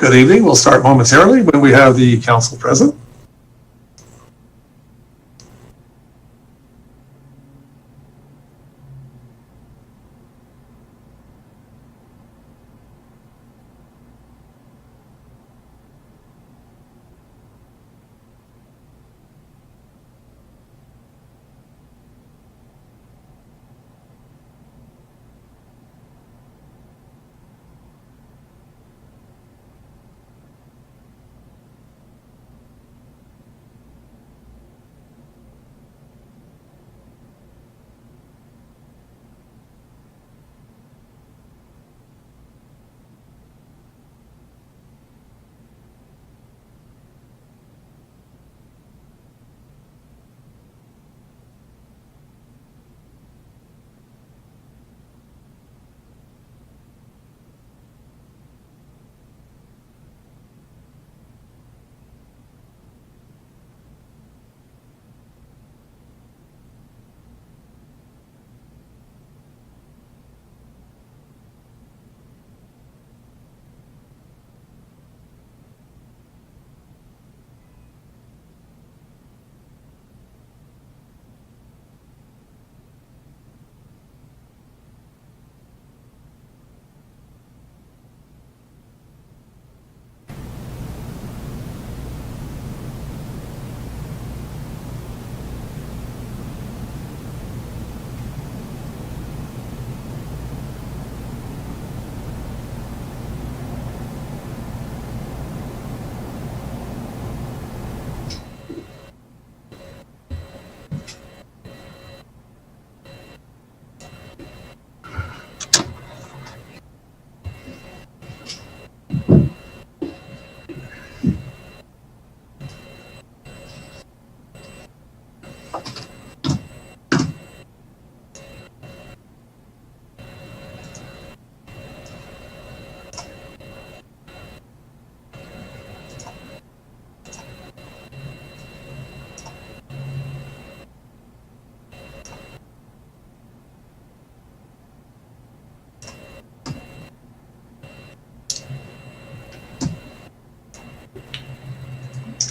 Good evening. We'll start momentarily when we have the council present.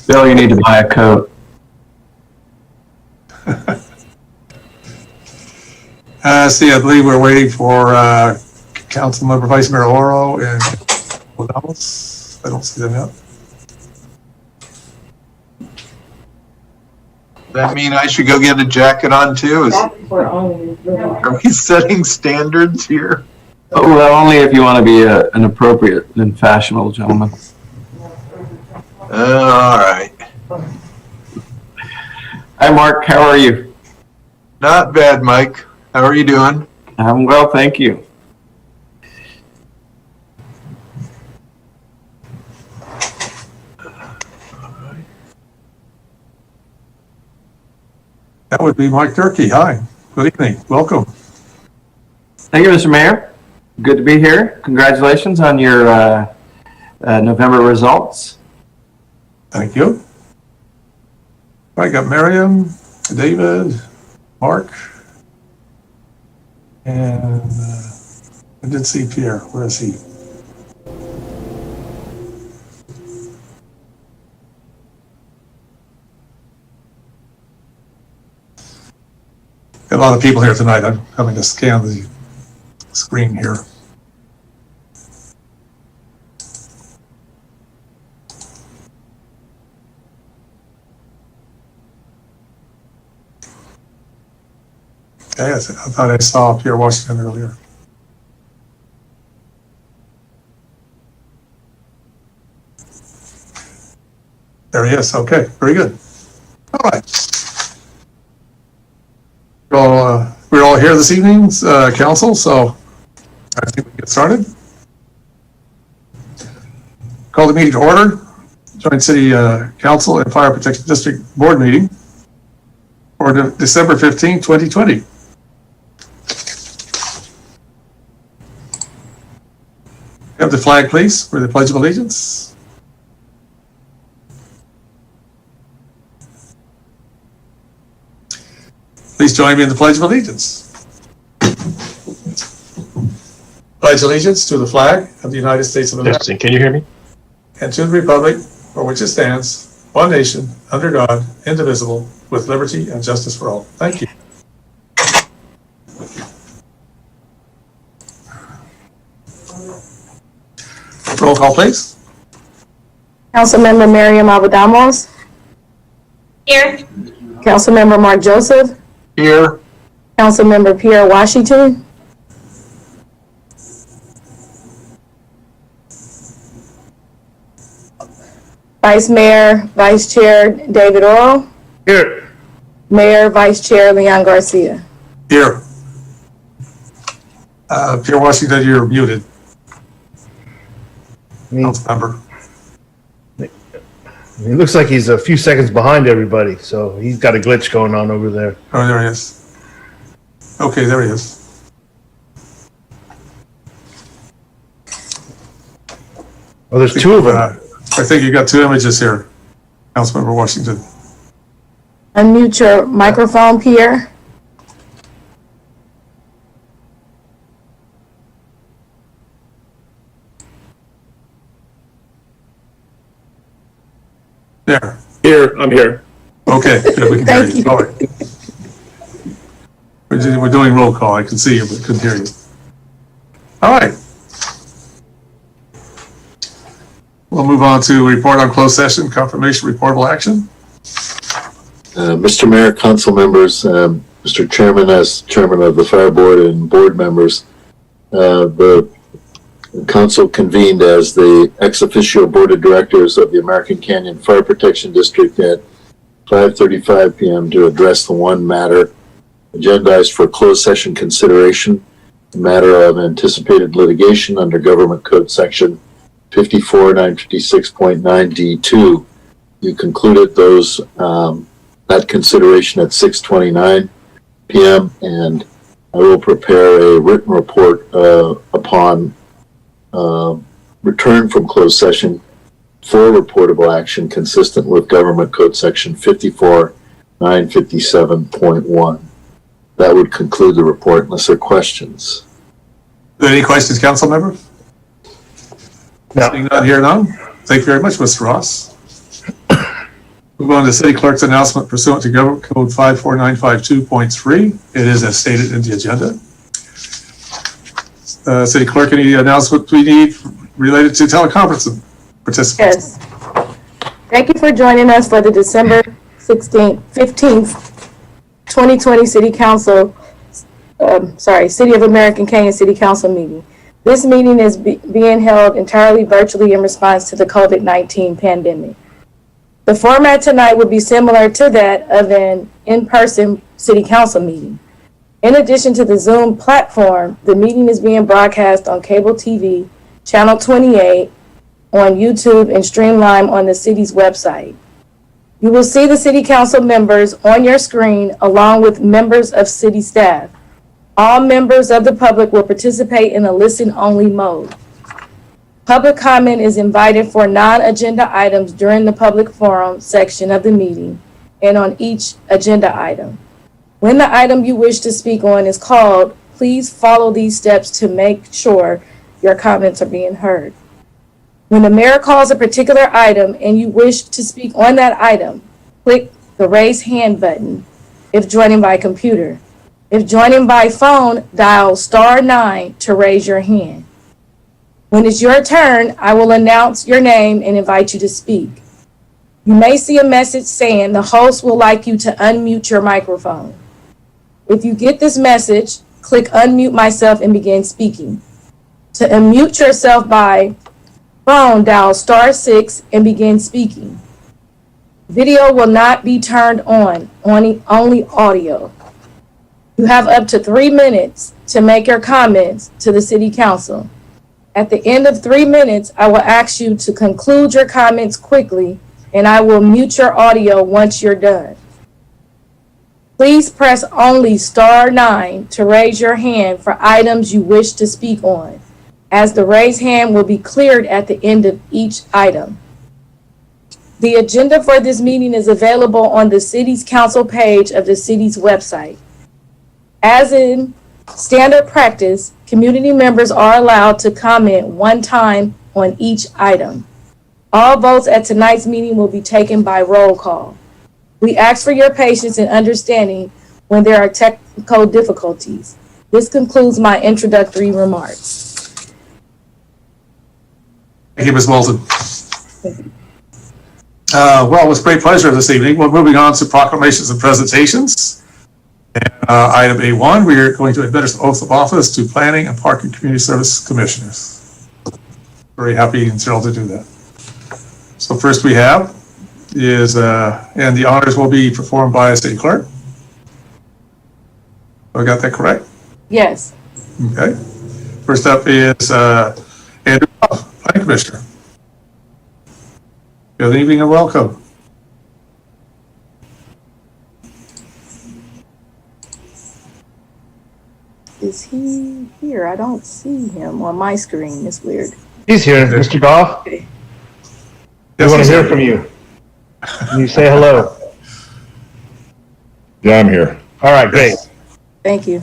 Bill, you need to buy a coat. See, I believe we're waiting for Councilmember Vice Mayor Oro and Gonzalez. I don't see them yet. That mean I should go get a jacket on too? Are we setting standards here? Oh, well, only if you want to be an appropriate and fashionable gentleman. All right. Hi, Mark. How are you? Not bad, Mike. How are you doing? I'm well, thank you. That would be Mike Turkey. Hi. Good evening. Welcome. Thank you, Mr. Mayor. Good to be here. Congratulations on your November results. Thank you. I got Miriam, David, Mark, and I didn't see Pierre. Where is he? Got a lot of people here tonight. I'm having to scan the screen here. Okay, I thought I saw Pierre Washington earlier. There he is. Okay, very good. All right. We're all here this evening, council, so I think we can get started. Call the meeting to order. Joint City Council and Fire Protection District Board meeting for December 15, 2020. Have the flag, please, for the Pledge of Allegiance. Please join me in the Pledge of Allegiance. Pledge allegiance to the flag of the United States of America. Yes, can you hear me? and to the republic for which it stands, one nation, under God, indivisible, with liberty and justice for all. Thank you. Roll call, please. Councilmember Miriam Abadamos. Here. Councilmember Mark Joseph. Here. Councilmember Pierre Washington. Vice Mayor, Vice Chair David Oral. Here. Mayor, Vice Chair Leon Garcia. Here. Pierre Washington, you're muted. Councilmember. It looks like he's a few seconds behind everybody, so he's got a glitch going on over there. Oh, there he is. Okay, there he is. Oh, there's two of them. I think you got two images here, Councilmember Washington. Unmute your microphone, Pierre. There. Here, I'm here. Okay, good, we can hear Thank you. you. All right. We're doing roll call. I can see you, but couldn't hear you. All right. We'll move on to report on closed session, confirmation, reportable action. Mr. Mayor, council members, Mr. Chairman, as chairman of the fire board and board members, the council convened as the ex officio board of directors of the American Canyon Fire Protection District at 5:35 p.m. to address the one matter agendized for closed session consideration, the matter of anticipated litigation under Government Code Section 54-956.9 D2. You concluded that consideration at 6:29 p.m. and I will prepare a written report upon return from closed session for reportable action consistent with Government Code Section 54-957.1. That would conclude the report unless there are questions. Any questions, council member? No. Seeing none, here none. Thank you very much, Mr. Ross. Move on to city clerk's announcement pursuant to Government Code 54952.3. It is as stated in the agenda. City clerk, any announcement we need related to teleconference participants? Yes. Thank you for joining us for the December 15th, 2020 City of American Canyon City Council meeting. This meeting is being held entirely virtually in response to the COVID-19 pandemic. The format tonight would be similar to that of an in-person City Council meeting. In addition to the Zoom platform, the meeting is being broadcast on cable TV, Channel 28, on YouTube, and streamed on the city's website. You will see the City Council members on your screen along with members of city staff. All members of the public will participate in a listen-only mode. Public comment is invited for non-agenda items during the public forum section of the meeting and on each agenda item. When the item you wish to speak on is called, please follow these steps to make sure your comments are being heard. When the mayor calls a particular item and you wish to speak on that item, click the raise hand button if joining by computer. If joining by phone, dial *9 to raise your hand. When it's your turn, I will announce your name and invite you to speak. You may see a message saying the host would like you to unmute your microphone. If you get this message, click unmute myself and begin speaking. To unmute yourself by phone, dial *6 and begin speaking. Video will not be turned on, only audio. You have up to 3 minutes to make your comments to the City Council. At the end of 3 minutes, I will ask you to conclude your comments quickly, and I will mute your audio once you're done. Please press only *9 to raise your hand for items you wish to speak on, as the raised hand will be cleared at the end of each item. The agenda for this meeting is available on the City's Council page of the city's website. As in standard practice, community members are allowed to comment one time on each item. All votes at tonight's meeting will be taken by roll call. We ask for your patience and understanding when there are technical difficulties. This concludes my introductory remarks. Thank you, Ms. Moulton. Well, with great pleasure this evening, we're moving on to proclamations and presentations. And, item A1, we are going to administer oath of office to Planning and Park and Community Service Commissioners. Very happy and thrilled to do that. So first we have is, and the honors will be performed by a city clerk. I got that correct? Yes. Okay. First up is Andrew Goff, Planning Commissioner. Good evening and welcome. Is he here? I don't see him on my screen. It's weird. He's here, Mr. Goff. Okay. We want to hear from you. Can you say hello? Yeah, I'm here. All right, great. Thank you.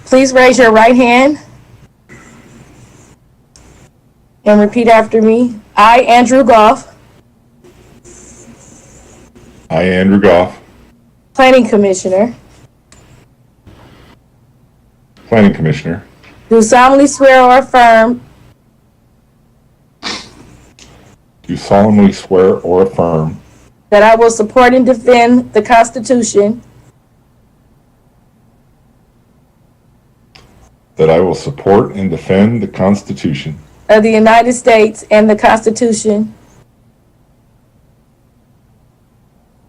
Please raise your right hand and repeat after me. I, Andrew Goff, I, Andrew Goff, Planning Commissioner, Planning Commissioner, do solemnly swear or affirm do solemnly swear or affirm that I will support and defend the Constitution that I will support and defend the Constitution of the United States and the Constitution.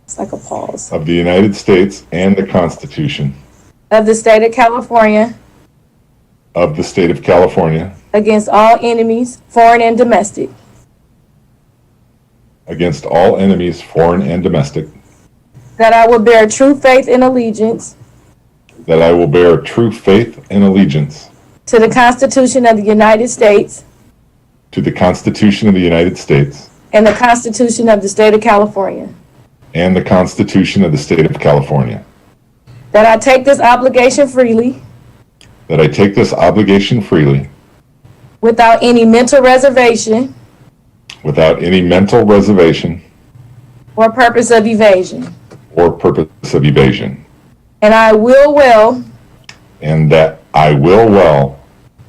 It's like a pause. of the United States and the Constitution Of the State of California of the State of California against all enemies, foreign and domestic. against all enemies, foreign and domestic, That I will bear true faith and allegiance that I will bear true faith and allegiance to the Constitution of the United States to the Constitution of the United States and the Constitution of the State of California. and the Constitution of the State of California, That I take this obligation freely that I take this obligation freely without any mental reservation without any mental reservation or purpose of evasion. or purpose of evasion, And I will well and that I will well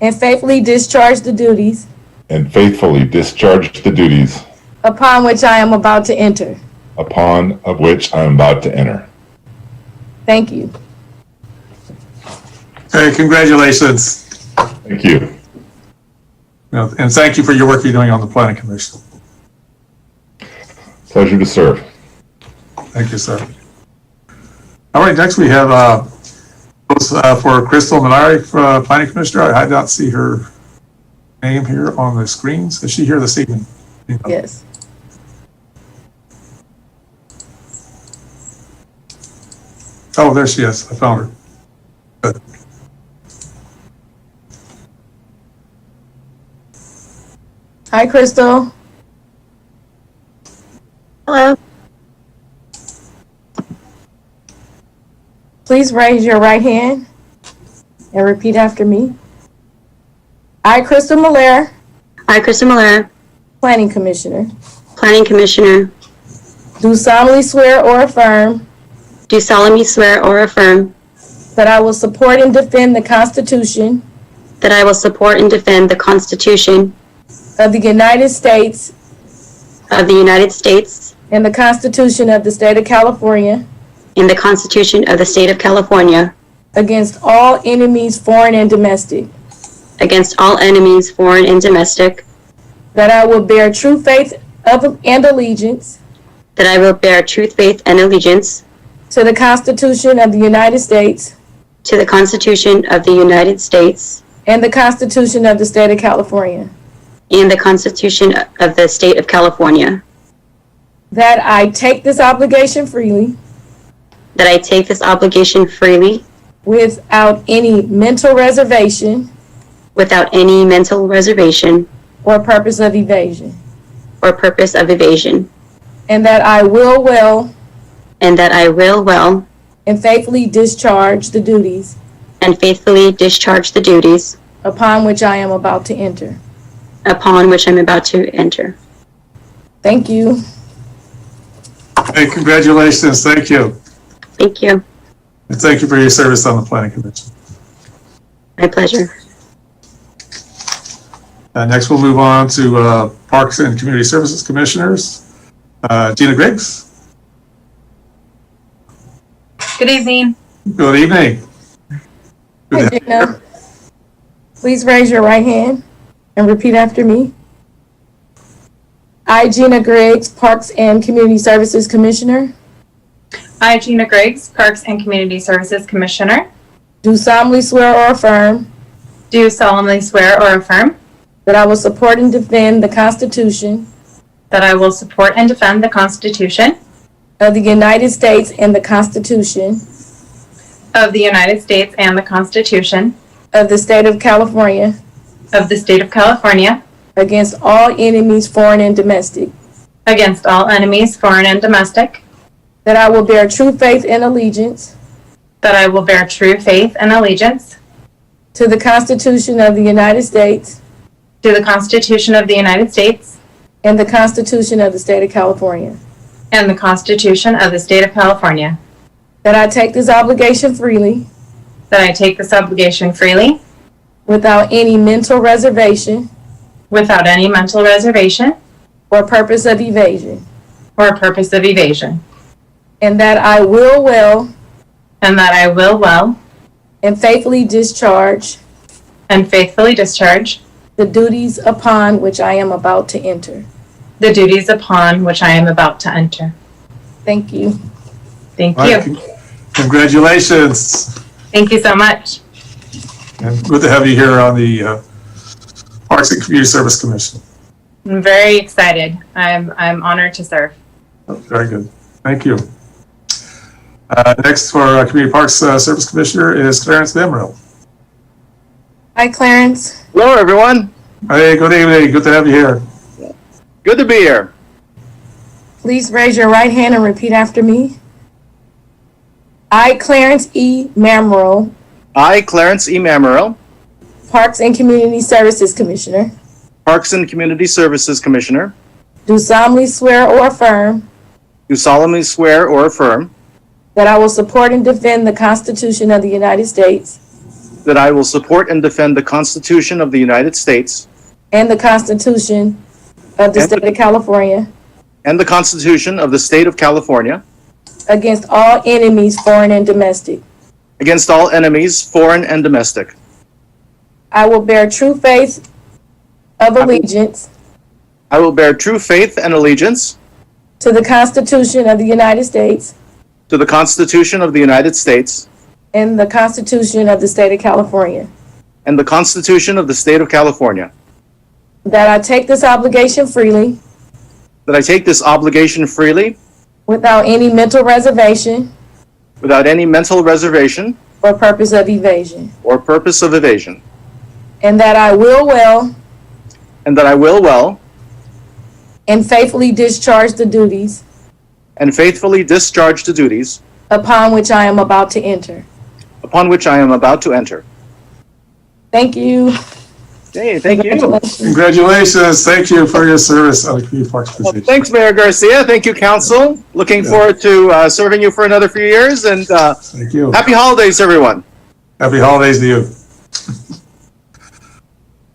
and faithfully discharge the duties and faithfully discharge the duties upon which I am about to enter. upon of which I am about to enter. Thank you. Okay, congratulations. Thank you. And thank you for your work you're doing on the Planning Commission. Pleasure to serve. Thank you, sir. All right, next we have for Crystal Minari, Planning Commissioner. I did not see her name here on the screens. Is she here this evening? Yes. Oh, there she is. I found her. Good. Hi, Crystal. Hello. Please raise your right hand and repeat after me. I, Crystal Malaire, I, Krista Miller, Planning Commissioner, Planning Commissioner, do solemnly swear or affirm do solemnly swear or affirm that I will support and defend the Constitution that I will support and defend the Constitution of the United States of the United States and the Constitution of the State of California and the Constitution of the State of California against all enemies, foreign and domestic. against all enemies, foreign and domestic, That I will bear true faith and allegiance that I will bear true faith and allegiance to the Constitution of the United States to the Constitution of the United States and the Constitution of the State of California. and the Constitution of the State of California. That I take this obligation freely That I take this obligation freely without any mental reservation without any mental reservation or purpose of evasion. or purpose of evasion. And that I will well And that I will well and faithfully discharge the duties and faithfully discharge the duties upon which I am about to enter. upon which I'm about to enter. Thank you. Hey, congratulations. Thank you. Thank you. And thank you for your service on the planning commission. My pleasure. Next, we'll move on to Parks and Community Services Commissioners. Gina Griggs. Good evening. Good evening. Hi, Gina. Please raise your right hand and repeat after me. I, Gina Griggs, Parks and Community Services Commissioner, I, Gina Griggs, Parks and Community Services Commissioner, do solemnly swear or affirm do solemnly swear or affirm that I will support and defend the Constitution that I will support and defend the Constitution of the United States and the Constitution of the United States and the Constitution of the State of California of the State of California against all enemies, foreign and domestic, against all enemies, foreign and domestic, that I will bear true faith and allegiance that I will bear true faith and allegiance to the Constitution of the United States to the Constitution of the United States and the Constitution of the State of California, and the Constitution of the State of California, that I take this obligation freely that I take this obligation freely without any mental reservation without any mental reservation or purpose of evasion, or purpose of evasion, and that I will well and that I will well and faithfully discharge and faithfully discharge the duties upon which I am about to enter. the duties upon which I am about to enter. Thank you. Thank All you. right, congratulations. Thank you so much. And good to have you here on the Parks and Community Service Commission. I'm very excited. I'm honored to serve. Very good. Thank you. Next for Community Parks Service Commissioner is Clarence Demrill. Hi, Clarence. Hello, everyone. Hey, good evening. Good to have you here. Good to be here. Please raise your right hand and repeat after me. I, Clarence E. Mamrell, I, Clarence E. Mammerell, Parks and Community Services Commissioner, Parks and Community Services Commissioner, do solemnly swear or affirm do solemnly swear or affirm that I will support and defend the Constitution of the United States that I will support and defend the Constitution of the United States and the Constitution of the And the- State of California and the Constitution of the State of California against all enemies, foreign and domestic. against all enemies, foreign and domestic. I will bear true faith of allegiance I will bear true faith and allegiance to the Constitution of the United States to the Constitution of the United States and the Constitution of the State of California, and the Constitution of the State of California, that I take this obligation freely that I take this obligation freely without any mental reservation without any mental reservation or purpose of evasion, or purpose of evasion, and that I will well and that I will well and faithfully discharge the duties and faithfully discharge the duties upon which I am about to enter. upon which I am about to enter. Thank you. Hey, thank you. Congratulations. Congratulations. Thank you for your service on the Community Parks Well, position. thanks, Mayor Garcia. Thank you, Council. Looking forward to serving you for another few years, and Thank you. happy holidays, everyone. Happy holidays to you.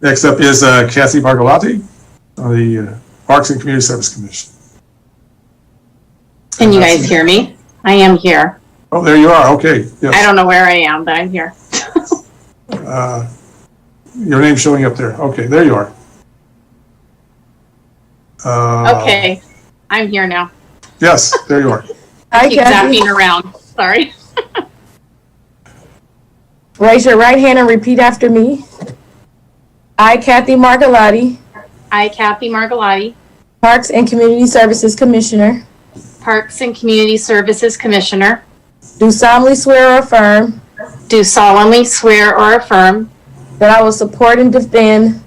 Next up is Kathy Margolotti on the Parks and Community Service Commission. Can you guys hear me? I am here. Oh, there you are. Okay. I Yes. don't know where I am, but I'm here. Your name's showing up there. Okay, there you are. Okay, I'm here now. Yes, there you are. Hi, Keep Kathy. zapping around. Sorry. Raise your right hand and repeat after me. I, Kathy Margolotti, I, Kathy Margolotti, Parks and Community Services Commissioner, Parks and Community Services Commissioner, do solemnly swear or affirm do solemnly swear or affirm that I will support and defend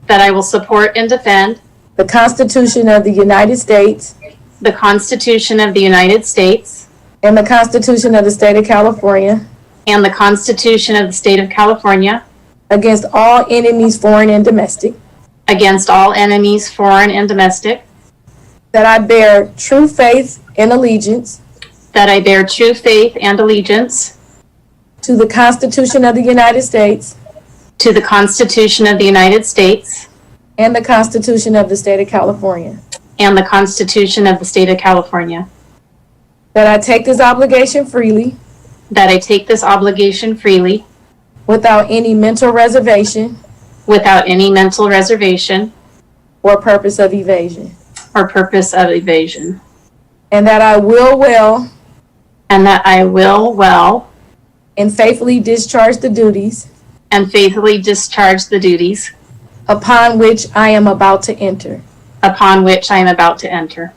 that I will support and defend the Constitution of the United States the Constitution of the United States and the Constitution of the State of California and the Constitution of the State of California against all enemies, foreign and domestic, against all enemies, foreign and domestic, that I bear true faith and allegiance that I bear true faith and allegiance to the Constitution of the United States to the Constitution of the United States and the Constitution of the State of California, and the Constitution of the State of California, that I take this obligation freely that I take this obligation freely without any mental reservation without any mental reservation or purpose of evasion, or purpose of evasion, and that I will well and that I will well and faithfully discharge the duties and faithfully discharge the duties upon which I am about to enter. upon which I am about to enter.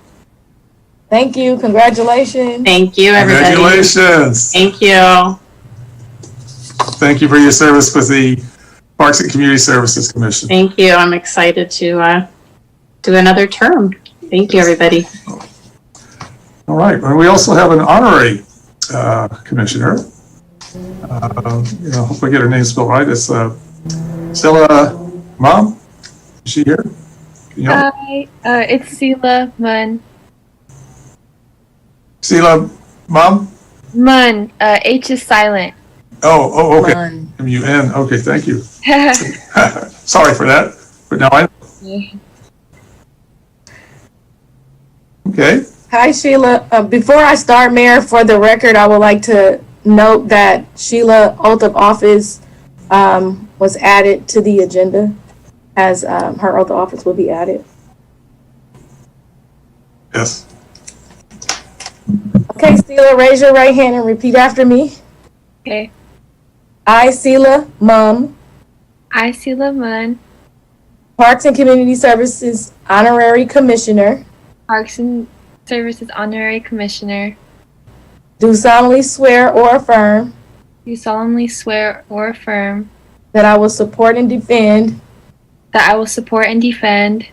Thank you. Congratulations. Thank you, everybody. Congratulations. Thank you. Thank you for your service with the Parks and Community Services Commission. Thank you. I'm excited to do another term. Thank you, everybody. All right, and we also have an honorary commissioner. Hopefully I get her name spelled right. It's Stella Mom. Is she here? Can you help? Hi, it's Sela Mun. Stella Mom? Mun, H is silent. Oh, okay. Mun. M-U-N. Okay, thank you. Sorry for that, but now I know. Okay. Hi, Sheila. Before I start, Mayor, for the record, I would like to note that Sheila oath of office was added to the agenda, as her oath of office will be added. Yes. Okay, Sheila, raise your right hand and repeat after me. Okay. I, Sheila Mum, I, Sela Mun, Parks and Community Services Honorary Commissioner, Parks and Services Honorary Commissioner, do solemnly swear or affirm do solemnly swear or affirm that I will support and defend that I will support and defend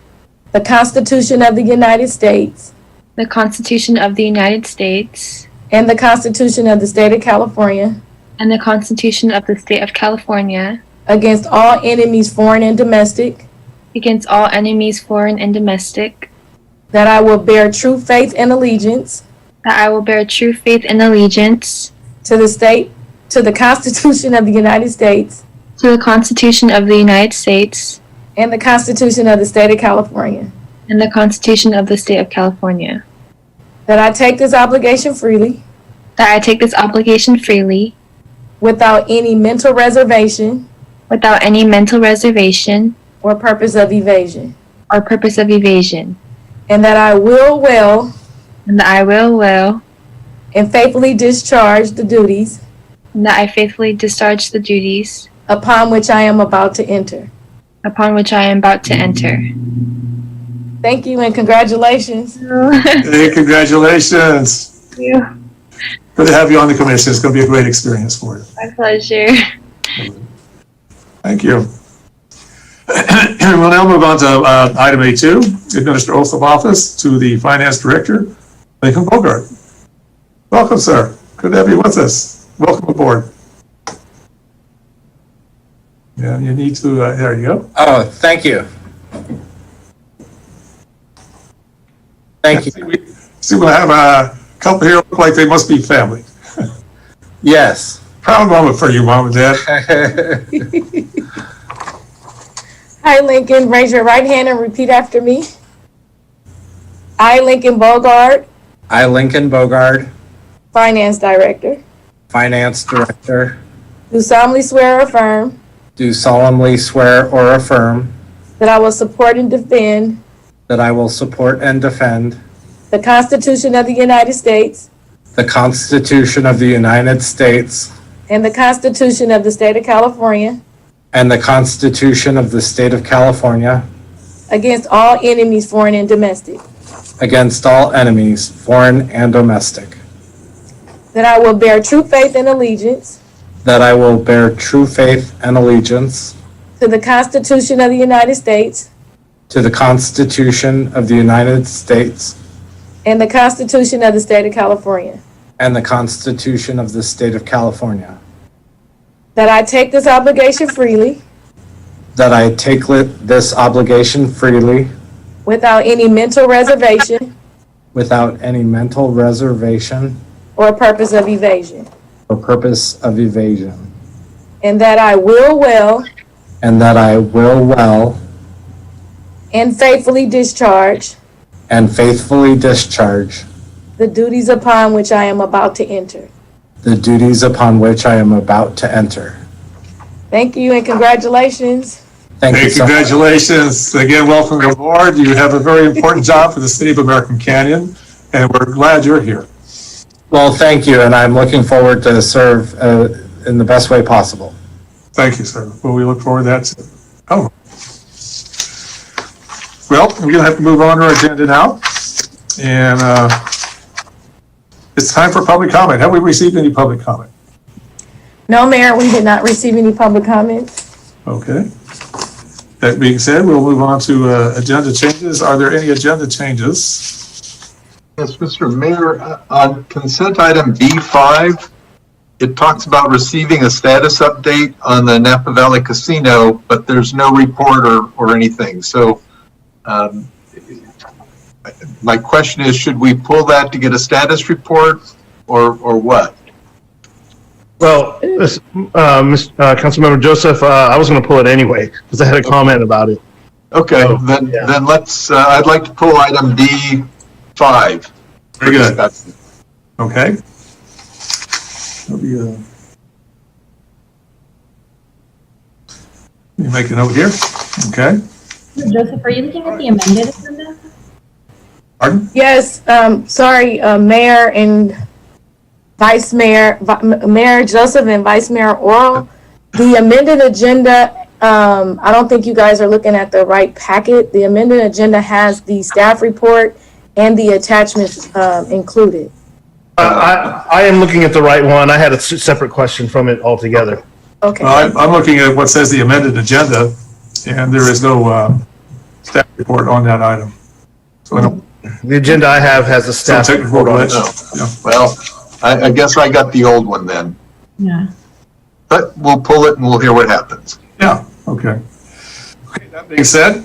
the Constitution of the United States the Constitution of the United States and the Constitution of the State of California and the Constitution of the State of California against all enemies, foreign and domestic, against all enemies, foreign and domestic, that I will bear true faith and allegiance that I will bear true faith and allegiance to the Constitution of the United States to the Constitution of the United States and the Constitution of the State of California, and the Constitution of the State of California, that I take this obligation freely that I take this obligation freely without any mental reservation without any mental reservation or purpose of evasion, or purpose of evasion, and that I will well and that I will well and faithfully discharge the duties and that I faithfully discharge the duties upon which I am about to enter. upon which I am about to enter. Thank you and congratulations. Hey, congratulations. Thank you. Good to have you on the commission. It's going to be a great experience for you. My pleasure. Thank you. We'll now move on to item A2, administer oath of office to the finance director, Lincoln Bogart. Welcome, sir. Good to have you with us. Welcome aboard. Yeah, you need to, there you go. Oh, thank you. Thank you. See, we'll have a couple here look like they must be family. Yes. Proud moment for you, Mom and Dad. Hi, Lincoln. Raise your right hand and repeat after me. I, Lincoln Bogart, I, Lincoln Bogard, Finance Director, Finance Director, do solemnly swear or affirm do solemnly swear or affirm that I will support and defend that I will support and defend the Constitution of the United States the Constitution of the United States and the Constitution of the State of California and the Constitution of the State of California against all enemies, foreign and domestic, against all enemies, foreign and domestic, that I will bear true faith and allegiance that I will bear true faith and allegiance to the Constitution of the United States to the Constitution of the United States and the Constitution of the State of California, and the Constitution of the State of California, that I take this obligation freely that I take this obligation freely without any mental reservation without any mental reservation or purpose of evasion, or purpose of evasion, and that I will well and that I will well and faithfully discharge the duties upon which I am about to enter. the duties upon which I am about to enter. Thank you and congratulations. Thank you Hey, so much. congratulations. Again, welcome to the board. You have a very important job for the city of American Canyon, and we're glad you're here. Well, thank you, and I'm looking forward to serve in the best way possible. Thank you, sir. Well, we look forward to that too. Oh. Well, we're going to have to move on to our agenda now. And it's time for public comment. Have we received any public comment? No, Mayor, we did not receive any public comments. Okay. That being said, we'll move on to agenda changes. Are there any agenda changes? Yes, Mr. Mayor, on consent item B5, it talks about receiving a status update on the Napa Valley Casino, but there's no report or anything. So my question is, should we pull that to get a status report or what? Well, Councilmember Joseph, I was going to pull it anyway because I had a comment about it. Okay, So, then yeah. then let's, I'd like to pull item D5. Very good. Okay. Let me make a note here. Okay. Joseph, are you looking at the amended agenda? Pardon? Yes, sorry, Mayor and Vice Mayor, Mayor Joseph and Vice Mayor Oral. The amended agenda, I don't think you guys are looking at the right packet. The amended agenda has the staff report and the attachments included. I am looking at the right one. I had a separate question from it altogether. Okay. I'm looking at what says the amended agenda, and there is no staff report on that item. So I don't. The agenda I have has a staff Some technical report on it. glitch. Yeah. Well, I guess I got the old one then, Yeah. but we'll pull it and we'll hear what happens. Yeah, okay. Okay, that being said,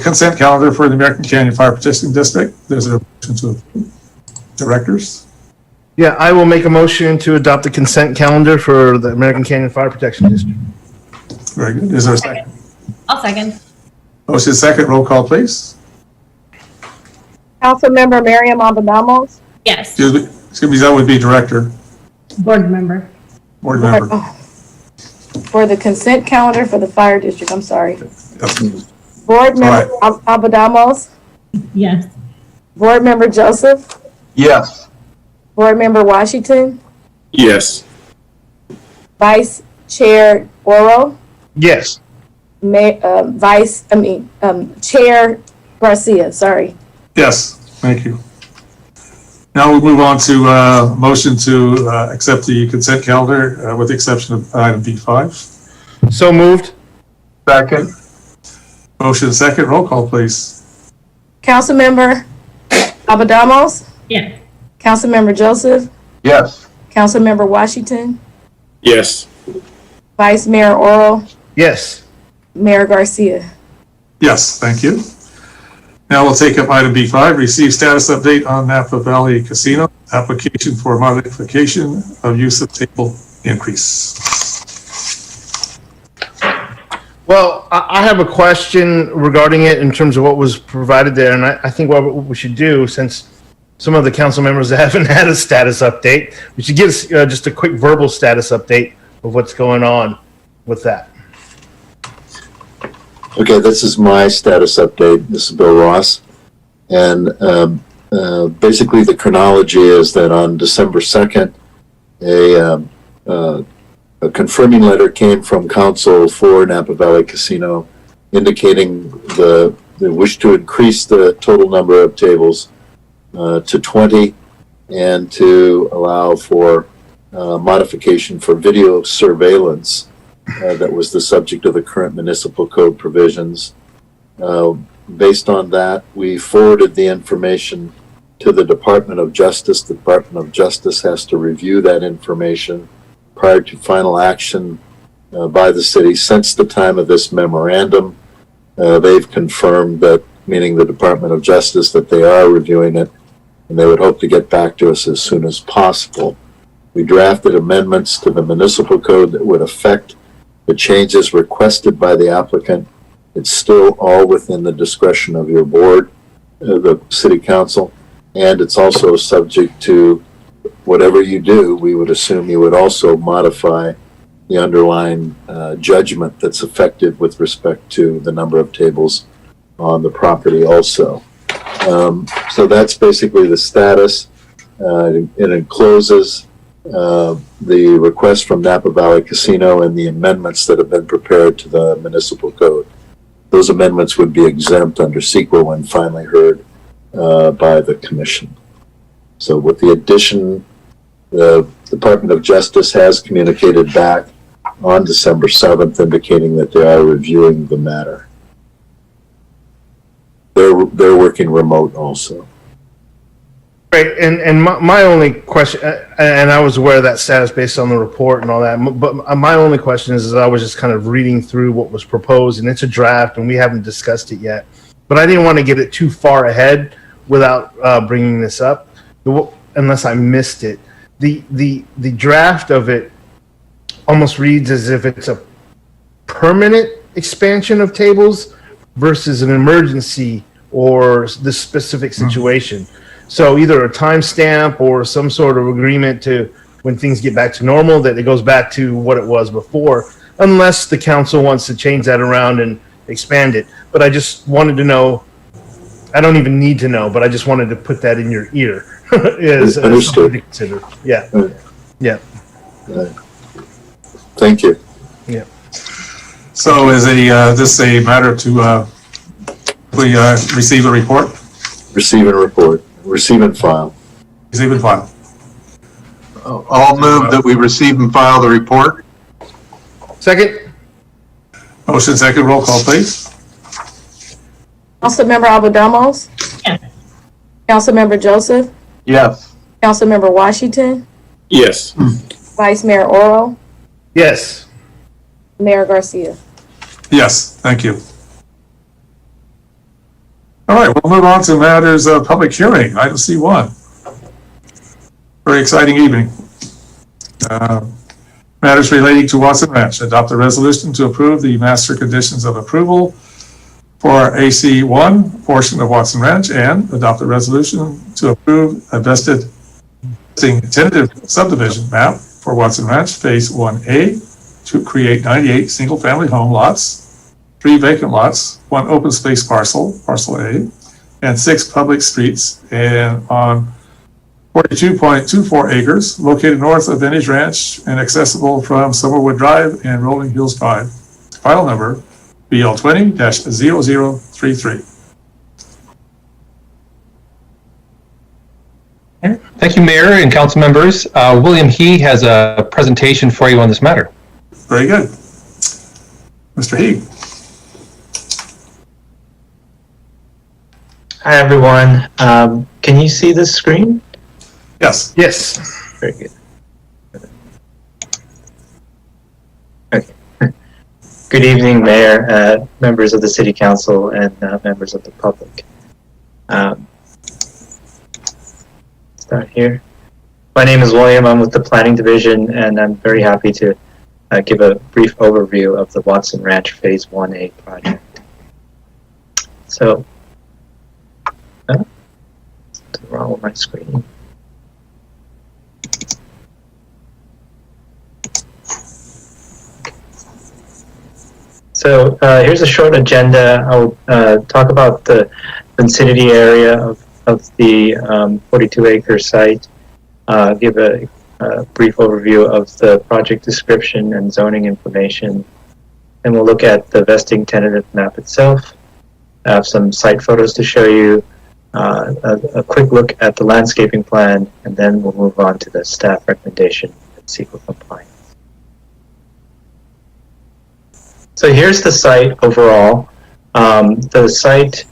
consent calendar for the American Canyon Fire Protection District. There's a motion to approve. Directors. Yeah, I will make a motion to adopt the consent calendar for the American Canyon Fire Protection District. Very good. Is there a second? I'll second. Motion second, roll call, please. Councilmember Miriam Abadamos. Yes. Excuse me, that would be director, Board member. board member. For the consent calendar for the fire district, I'm sorry. Yes. Board member Abadamos, Yes. board member Joseph, Yes. board member Washington, Yes. Vice Chair Oro, Yes. Chair Garcia, sorry. Yes, thank you. Now we'll move on to motion to accept the consent calendar with the exception of item B5. So moved. Second. Motion second, roll call, please. Councilmember Abadamos, Yes. Councilmember Joseph, Yes. Councilmember Washington, Yes. Vice Mayor Oro, Yes. Mayor Garcia. Yes, thank you. Now we'll take up item B5, receive status update on Napa Valley Casino, application for modification of use of table increase. Well, I have a question regarding it in terms of what was provided there, and I think what we should do, since some of the council members haven't had a status update, we should give us just a quick verbal status update of what's going on with that. Okay, this is my status update. This is Bill Ross. And basically the chronology is that on December 2nd, a confirming letter came from council for Napa Valley Casino indicating the wish to increase the total number of tables to 20 and to allow for modification for video surveillance that was the subject of the current municipal code provisions. Based on that, we forwarded the information to the Department of Justice. The Department of Justice has to review that information prior to final action by the city since the time of this memorandum. They've confirmed that, meaning the Department of Justice, that they are reviewing it, and they would hope to get back to us as soon as possible. We drafted amendments to the municipal code that would affect the changes requested by the applicant. It's still all within the discretion of your board, the city council, and it's also subject to whatever you do. We would assume you would also modify the underlying judgment that's effective with respect to the number of tables on the property also. So that's basically the status. It encloses the request from Napa Valley Casino and the amendments that have been prepared to the municipal code. Those amendments would be exempt under CEQA when finally heard by the commission. So with the addition, the Department of Justice has communicated back on December 7th, indicating that they are reviewing the matter. They're working remote also. Right, and my only question, and I was aware of that status based on the report and all that, but my only question is I was just kind of reading through what was proposed, and it's a draft, and we haven't discussed it yet. But I didn't want to get it too far ahead without bringing this up, unless I missed it. The draft of it almost reads as if it's a permanent expansion of tables versus an emergency or the specific situation. So either a timestamp or some sort of agreement to when things get back to normal, that it goes back to what it was before, unless the council wants to change that around and expand it. But I just wanted to know, I don't even need to know, but I just wanted to put that in your ear. as Understood. To consider. Yeah. Yeah. Thank you. Yeah. So is this a matter to we receive a report? Receive and report. Receive and file. Receive and file. I'll move that we receive and file the report. Second. Motion second, roll call, please. Councilmember Albadamos? Councilmember Joseph? Yes. Councilmember Washington? Yes. Vice Mayor Oro? Yes. Mayor Garcia? Yes, thank you. All right, we'll move on to matters of public hearing, item C1. Very exciting evening. Matters relating to Watson Ranch. Adopt a resolution to approve the master conditions of approval for AC1 portion of Watson Ranch, and adopt a resolution to approve a tentative subdivision map for Watson Ranch Phase 1A to create 98 single-family home lots, 3 vacant lots, 1 open space parcel, parcel A, and 6 public streets, and on 42.24 acres located north of Vintage Ranch and accessible from Summerwood Drive and Rolling Hills Drive. File number BL20-0033. Thank you, Mayor and council members. William He has a presentation for you on this matter. Very good. Mr. He. Hi, everyone. Can you see the screen? Yes. Yes. Very good. Okay. Good evening, Mayor, members of the City Council, and members of the public. Start here. My name is William. I'm with the Planning Division, and I'm very happy to give a brief overview of the Watson Ranch Phase 1A project. So, something wrong with my screen. So here's a short agenda. I'll talk about the Vicinity area of the 42-acre site, give a brief overview of the project description and zoning information, and we'll look at the vesting tentative map itself. I have some site photos to show you, a quick look at the landscaping plan, and then we'll move on to the staff recommendation and CEQA compliance. So here's the site overall. The site,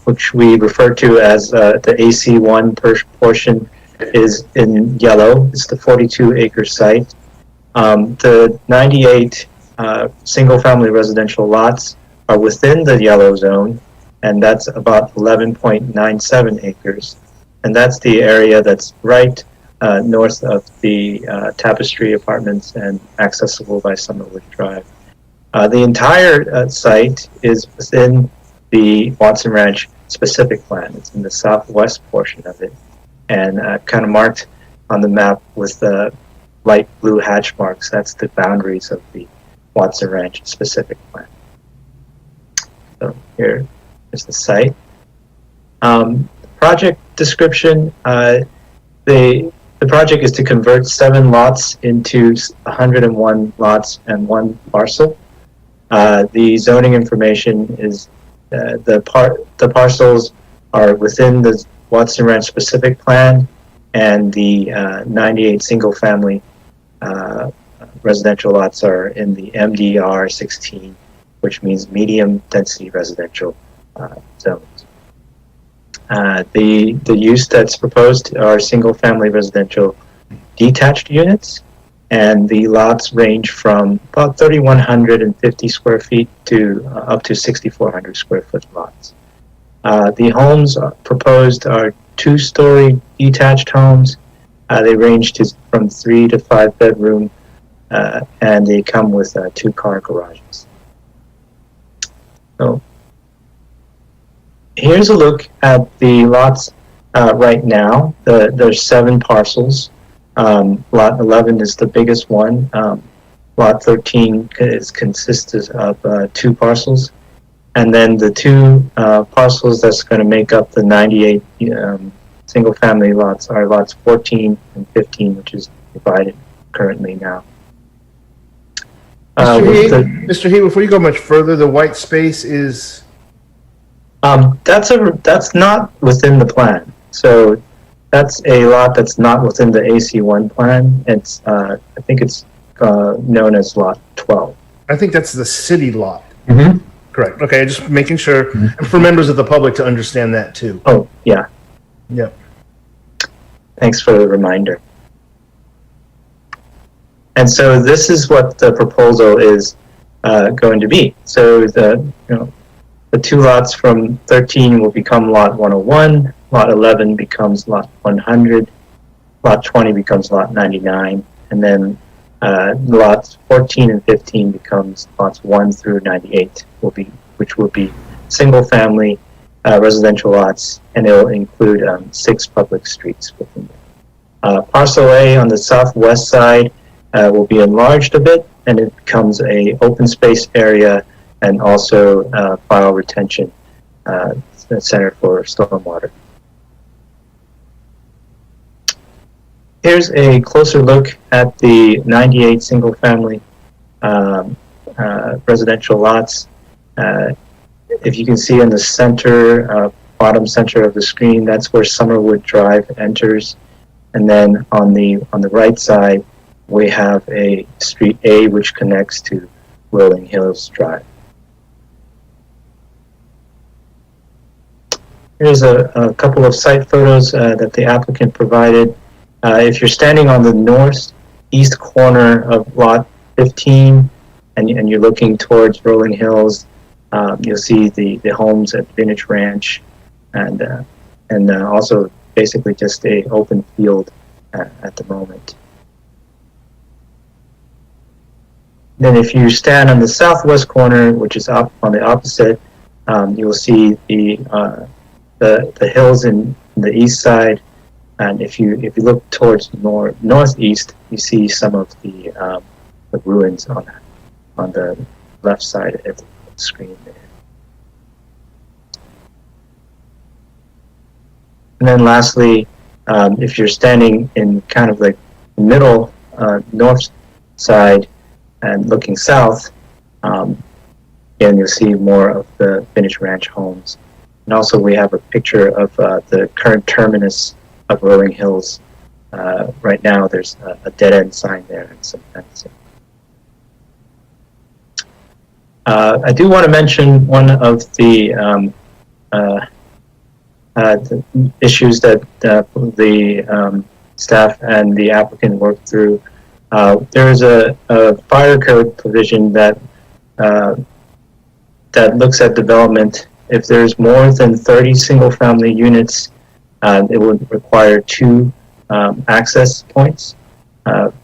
which we refer to as the AC1 portion, is in yellow. It's the 42-acre site. The 98 single-family residential lots are within the yellow zone, and that's about 11.97 acres. And that's the area that's right north of the Tapestry Apartments and accessible by Summerwood Drive. The entire site is within the Watson Ranch specific plan. It's in the southwest portion of it, and kind of marked on the map with the light blue hatch marks. That's the boundaries of the Watson Ranch specific plan. So here is the site. Project description, the project is to convert 7 lots into 101 lots and 1 parcel. The zoning information is the parcels are within the Watson Ranch specific plan, and the 98 single family residential lots are in the MDR 16, which means medium density residential zones. The use that's proposed are single family residential detached units, and the lots range from about 3,150 square feet to up to 6,400 square foot lots. The homes proposed are 2-story detached homes. They range from 3 to 5 bedroom, and they come with 2-car garages. So here's a look at the lots right now. There's 7 parcels. Lot 11 is the biggest one. Lot 13 consists of 2 parcels. And then the 2 parcels that's going to make up the 98 single-family lots are lots 14 and 15, which is divided currently now. Mr. He, before you go much further, the white space is... That's not within the plan. So that's a lot that's not within the AC1 plan. It's I think it's known as lot 12. I think that's the city lot. Mm-hmm. Correct. Okay, just making sure, and for members of the public to understand that too. Oh, yeah. Yep. Thanks for the reminder. And so this is what the proposal is going to be. So the 2 lots from 13 will become lot 101, lot 11 becomes lot 100, lot 20 becomes lot 99, and then lots 14 and 15 becomes lots 1 through 98, which will be single family residential lots, and it will include 6 public streets within there. Parcel A on the southwest side will be enlarged a bit, and it becomes a open space area and also file retention center for stormwater. Here's a closer look at the 98 single family residential lots. If you can see in the center, bottom center of the screen, that's where Summerwood Drive enters. And then on the right side, we have a street A which connects to Rolling Hills Drive. Here's a couple of site photos that the applicant provided. If you're standing on the northeast corner of lot 15 and you're looking towards Rolling Hills, you'll see the homes at Vintage Ranch and also basically just a open field at the moment. Then if you stand on the southwest corner, which is up on the opposite, you will see the hills in the east side, and if you look towards northeast, you see some of the ruins on the left side of the screen there. And then lastly, if you're standing in kind of like the middle north side and looking south, again you'll see more of the Vintage Ranch homes. And also we have a picture of the current terminus of Rolling Hills. Right now there's a dead-end sign there and some fencing. I do want to mention one of the issues that the staff and the applicant worked through There is a fire code provision that that looks at development. If there's more than 30 single-family units, it would require 2 access points,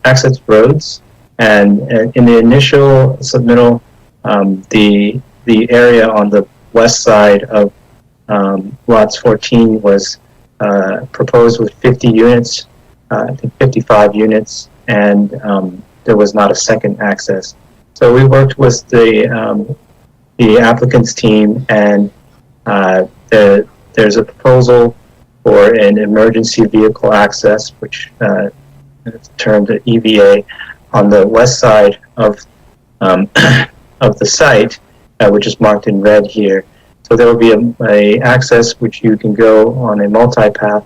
access roads. And in the initial submittal, the area on the west side of lots 14 was proposed with 50 units, I think 55 units, and there was not a second access. So we worked with the applicant's team, and there's a proposal for an emergency vehicle access, which is termed an EVA, on the west side of of the site, which is marked in red here. So there will be a access which you can go on a multi-path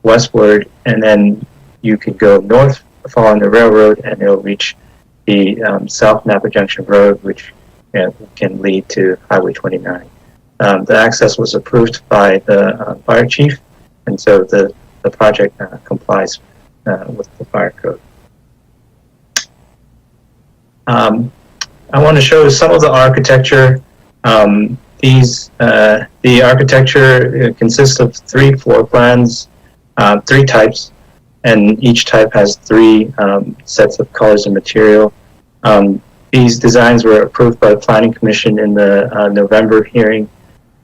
westward, and then you can go north following the railroad, and it'll reach the South Napa Junction Road, which can lead to Highway 29. The access was approved by the fire chief, and so the project complies with the fire code. I want to show some of the architecture. The architecture consists of 3 floor plans, 3 types, and each type has 3 sets of colors and material. These designs were approved by the Planning Commission in the November hearing,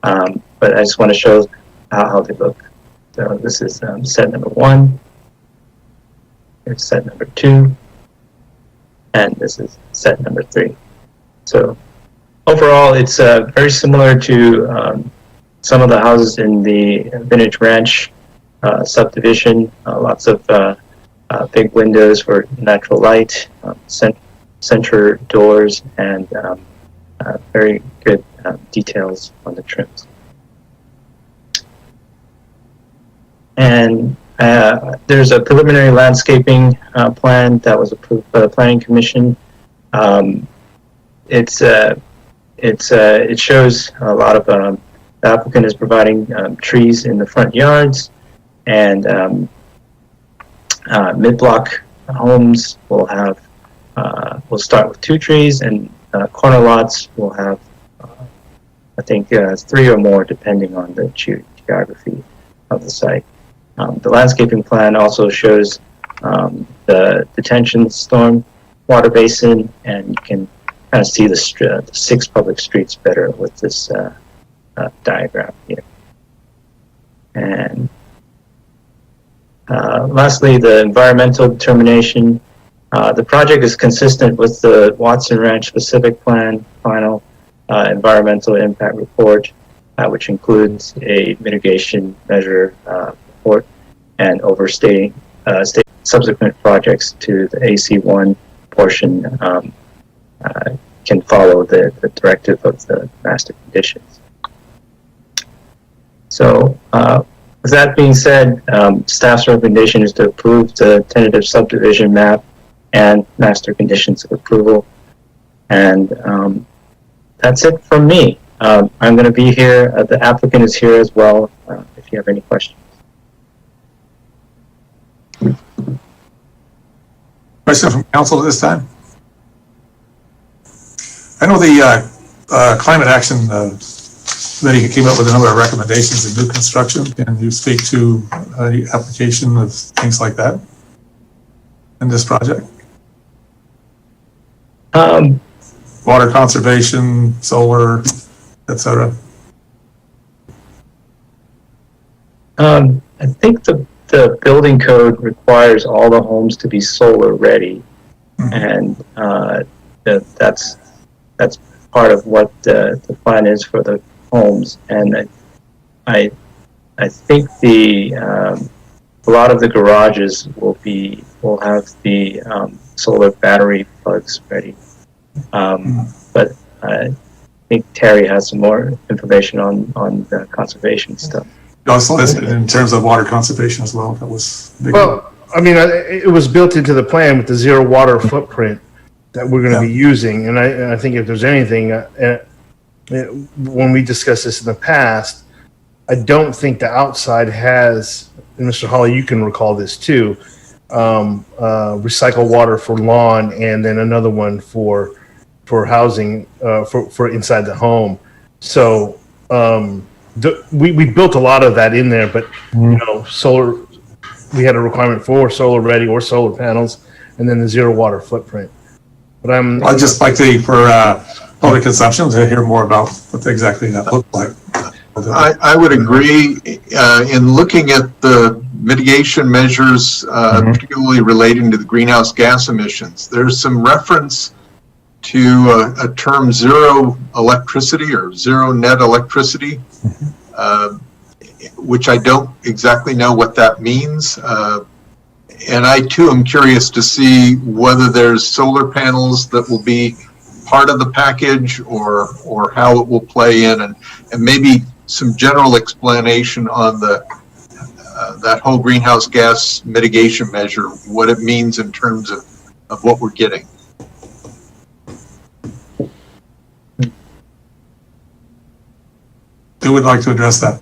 but I just want to show how they look. So this is set number 1, here's set number 2, and this is set number 3. So overall, it's very similar to some of the houses in the Vintage Ranch subdivision. Lots of big windows for natural light, center doors, and very good details on the trims. And there's a preliminary landscaping plan that was approved by the Planning Commission. It shows a lot of the applicant is providing trees in the front yards, and mid-block homes will have will start with 2 trees, and corner lots will have I think 3 or more depending on the geography of the site. The landscaping plan also shows the detention storm water basin, and you can kind of see the 6 public streets better with this diagram here. And lastly, the environmental determination. The project is consistent with the Watson Ranch specific plan final environmental impact report, which includes a mitigation measure report and overstating subsequent projects to the AC1 portion can follow the directive of the master conditions. So with that being said, staff's recommendation is to approve the tentative subdivision map and master conditions of approval. And that's it from me. I'm going to be here. The applicant is here as well, if you have any questions. Question from council at this time? I know the Climate Action Committee came up with a number of recommendations in new construction. Can you speak to the application of things like that in this project? Water conservation, solar, etc. I think the building code requires all the homes to be solar ready, and that's part of what the plan is for the homes. And I think a lot of the garages will have the solar battery plugs ready. But I think Terry has some more information on the conservation stuff. Also listed in terms of water conservation as well. That was big. Well, I mean, it was built into the plan with the 0 water footprint that we're going to be using. And I think if there's anything, when we discussed this in the past, I don't think the outside has, and Mr. Hawley, you can recall this too, recycle water for lawn, and then another one for housing, for inside the home. So we built a lot of that in there, but solar, we had a requirement for solar ready or solar panels, and then the zero water footprint. But I'd just like for public consumption to hear more about what exactly that looked like. I would agree. In looking at the mitigation measures, particularly relating to the greenhouse gas emissions, there's some reference to a term zero electricity or zero net electricity, which I don't exactly know what that means. And I too am curious to see whether there's solar panels that will be part of the package or how it will play in, and maybe some general explanation on the that whole greenhouse gas mitigation measure, what it means in terms of what we're getting. Who would like to address that?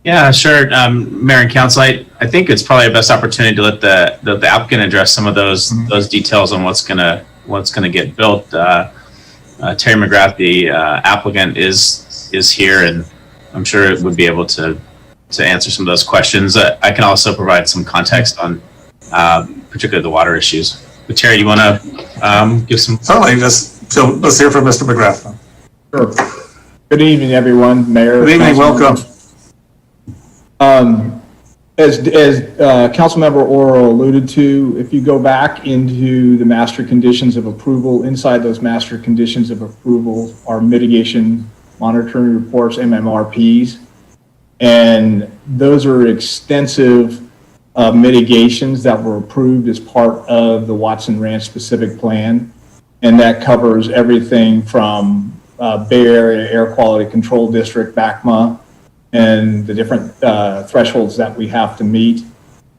Yeah, sure. Mayor and Council, I think it's probably the best opportunity to let the applicant address some of those details on what's gonna get built. Terry McGrath, the applicant, is here, and I'm sure it would be able to answer some of those questions. I can also provide some context on particularly the water issues. But Terry, you want to give some? Certainly. So let's hear from Mr. McGrath. Sure. Good evening, everyone. Mayor. Good evening. Welcome. As Councilmember Oro alluded to, if you go back into the master conditions of approval, inside those master conditions of approval are mitigation monitoring reports, MMRPs, and those are extensive mitigations that were approved as part of the Watson Ranch specific plan, and that covers everything from Bay Area Air Quality Control District, BACMA, and the different thresholds that we have to meet,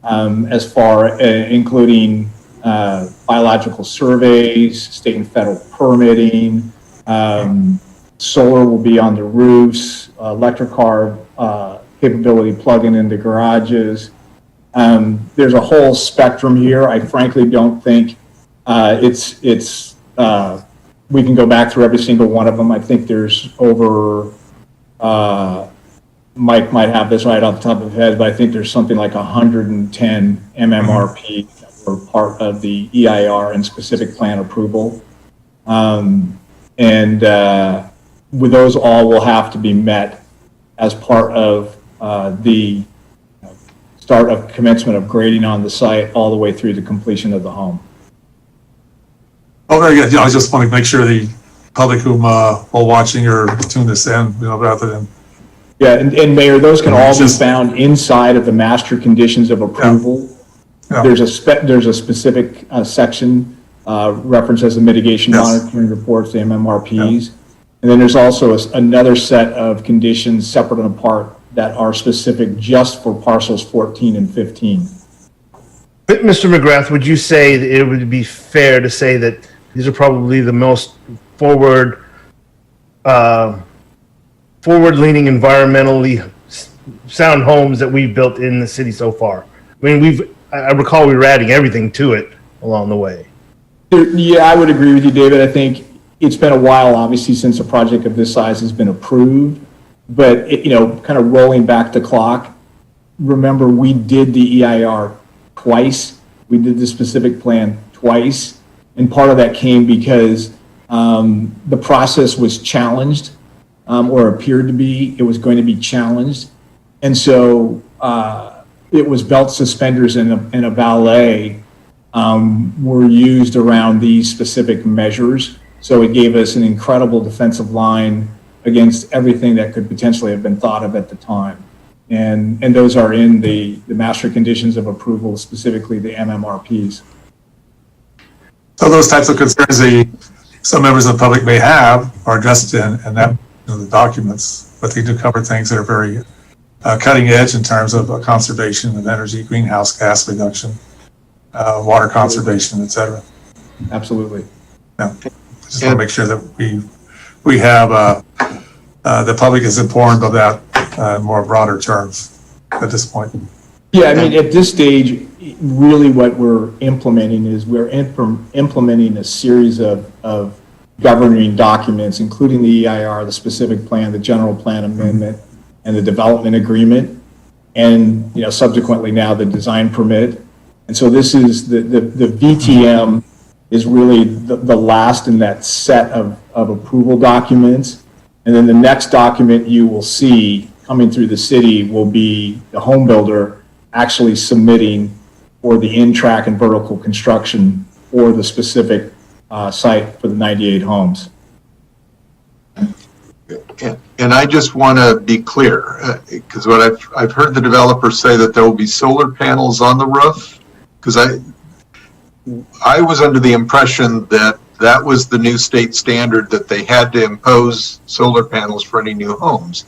as far including biological surveys, state and federal permitting, solar will be on the roofs, electric car capability plugging into garages. There's a whole spectrum here. I frankly don't think we can go back through every single one of them. I think there's over, Mike might have this right off the top of his head, but I think there's something like 110 MMRP that were part of the EIR and specific plan approval. With those all will have to be met as part of the start of commencement of grading on the site all the way through the completion of the home. Oh, very good. I just want to make sure the public whom while watching or tune this in, rather than. Yeah, and Mayor, those can all be found inside of the master conditions of approval. Yeah. There's a specific section referenced as the mitigation monitoring reports, the MMRPs. Yeah. And then there's also another set of conditions separate and apart that are specific just for parcels 14 and 15. But Mr. McGrath, would you say that it would be fair to say that these are probably the most forward-leaning, environmentally sound homes that we've built in the city so far? I mean, I recall we were adding everything to it along the way. Yeah, I would agree with you, David. I think it's been a while, obviously, since a project of this size has been approved. But, kind of rolling back the clock, remember we did the EIR twice. We did the specific plan twice. And part of that came because the process was challenged, or appeared to be. It was going to be challenged. And so it was belt suspenders and a valet were used around these specific measures. So it gave us an incredible defensive line against everything that could potentially have been thought of at the time. And those are in the master conditions of approval, specifically the MMRPs. So those types of concerns some members of the public may have are addressed in that the documents, but they do cover things that are very cutting edge in terms of conservation of energy, greenhouse gas reduction, water conservation, et cetera. Absolutely. Yeah. I just want to make sure that we have the public is informed of that in more broader terms at this point. Yeah, I mean, at this stage, really what we're implementing is we're implementing a series of governing documents, including the EIR, the specific plan, the general plan amendment, and the development agreement, and, you know, subsequently now the design permit. And so this is the VTM is really the last in that set of approval documents. And then the next document you will see coming through the city will be the home builder actually submitting for the in-track and vertical construction for the specific site for the 98 homes. And I just want to be clear, because what I've heard the developers say that there will be solar panels on the roof, because I was under the impression that that was the new state standard, that they had to impose solar panels for any new homes.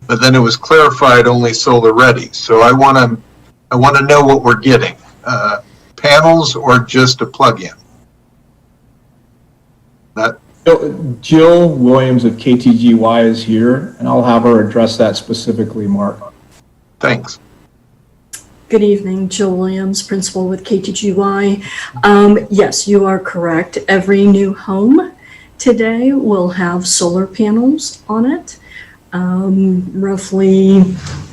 But then it was clarified only solar ready. So I want to know what we're getting, panels or just a plug-in? Jill Williams of KTGY is here, and I'll have her address that specifically, Mark. Thanks. Good evening, Jill Williams, principal with KTGY. Yes, you are correct. Every new home today will have solar panels on it. Roughly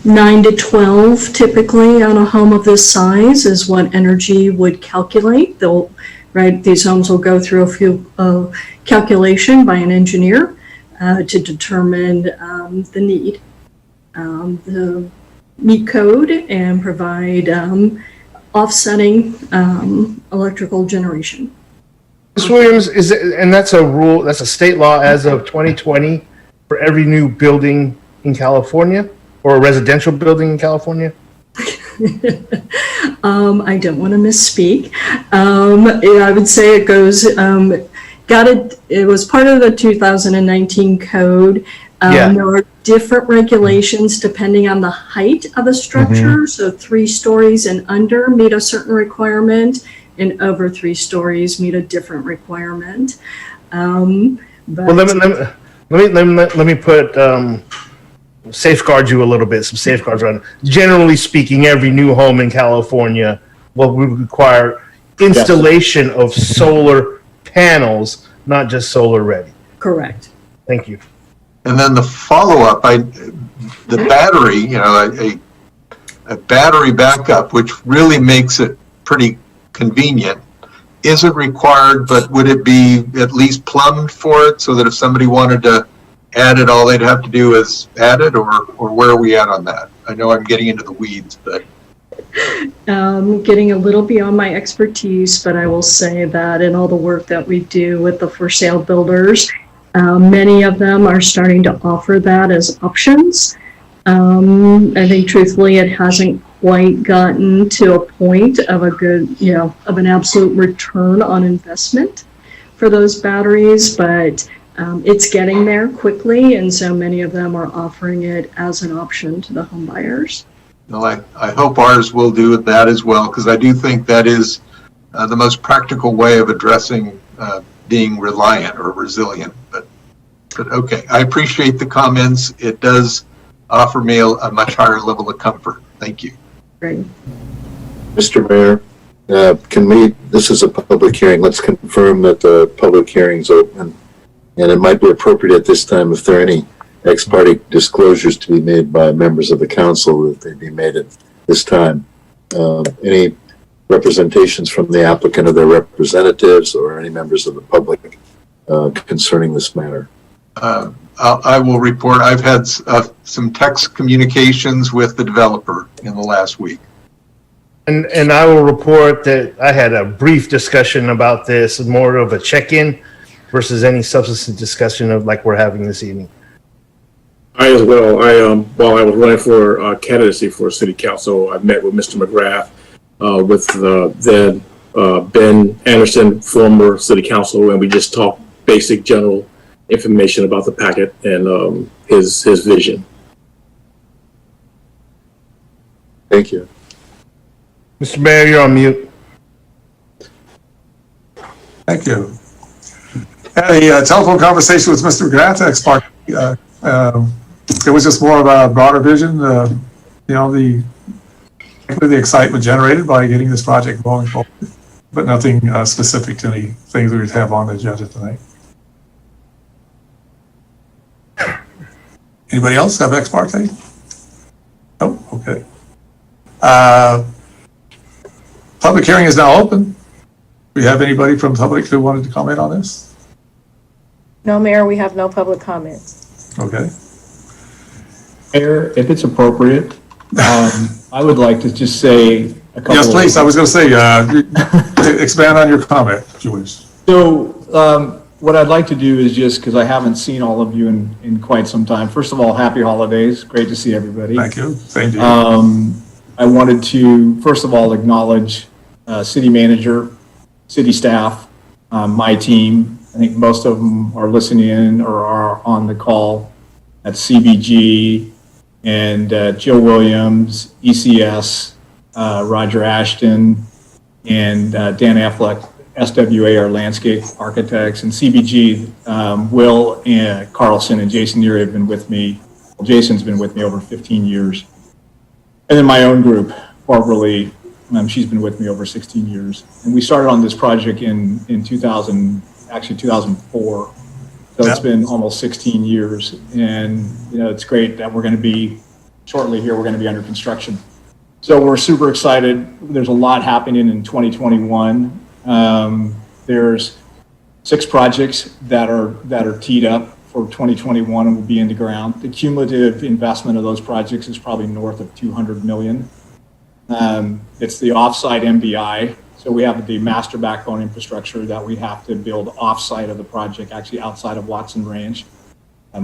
9 to 12 typically on a home of this size is what energy would calculate. These homes will go through a few calculation by an engineer to determine the need. The meet code and provide offsetting electrical generation. Ms. Williams, and that's a rule, that's a state law as of 2020 for every new building in California or a residential building in California? I don't want to misspeak. I would say it goes, it was part of the 2019 code. There are different regulations depending on the height of the structure. So 3 stories and under meet a certain requirement, and over 3 stories meet a different requirement. Well, let me put safeguard you a little bit. Some safeguards around. Generally speaking, every new home in California will require installation of solar panels, not just solar ready. Correct. Thank you. And then the follow-up, the battery, you know, a battery backup, which really makes it pretty convenient, isn't required, but would it be at least plumbed for it so that if somebody wanted to add it, all they'd have to do is add it, or where are we at on that? I know I'm getting into the weeds, but. Getting a little beyond my expertise, but I will say that in all the work that we do with the for sale builders, many of them are starting to offer that as options. I think truthfully, it hasn't quite gotten to a point of a good, of an absolute return on investment for those batteries, but it's getting there quickly, and so many of them are offering it as an option to the home buyers. No, I hope ours will do that as well, because I do think that is the most practical way of addressing being reliant or resilient. But okay, I appreciate the comments. It does offer me a much higher level of comfort. Thank you. Great. Mr. Mayor, this is a public hearing. Let's confirm that the public hearing's open. And it might be appropriate at this time, if there are any ex parte disclosures to be made by members of the council, that they be made at this time. Any representations from the applicant or their representatives or any members of the public concerning this matter? I will report. I've had some text communications with the developer in the last week. And I will report that I had a brief discussion about this, more of a check-in versus any substantive discussion of like we're having this evening. I as well. While I was running for candidacy for city council, I met with Mr. McGrath, with then Ben Anderson, former city council, and we just talked basic general information about the packet and his vision. Thank you. Mr. Mayor, you're on mute. Thank you. Had a telephone conversation with Mr. McGrath, ex parte. It was just more of a broader vision. The the excitement generated by getting this project going forward, but nothing specific to any things we would have on the agenda tonight. Anybody else have ex parte? Oh, okay. Public hearing is now open. Do we have anybody from the public who wanted to comment on this? No, Mayor, we have no public comments. Okay. Mayor, if it's appropriate, I would like to just say a couple. Yes, please. I was going to say, expand on your comment, if you wish. So, what I'd like to do is just, because I haven't seen all of you in quite some time. First of all, happy holidays. Great to see everybody. Thank you. Same to you. I wanted to, first of all, acknowledge city manager, city staff, my team. I think most of them are listening in or are on the call at CBG, and Jill Williams, ECS, Roger Ashton, and Dan Affleck, SWA, our landscape architects, and CBG, Will and Carlson and Jason Neary have been with me. Well, Jason's been with me over 15 years. And then my own group, Barbara Lee, she's been with me over 16 years. And we started on this project in 2004. So it's been almost 16 years. And, you know, it's great that we're going to be, shortly here, we're going to be under construction. So we're super excited. There's a lot happening in 2021. There's 6 projects that are teed up for 2021 and will be in the ground. The cumulative investment of those projects is probably north of $200 million. It's the offsite MBI. So we have the master backbone infrastructure that we have to build offsite of the project, actually outside of Watson Ranch.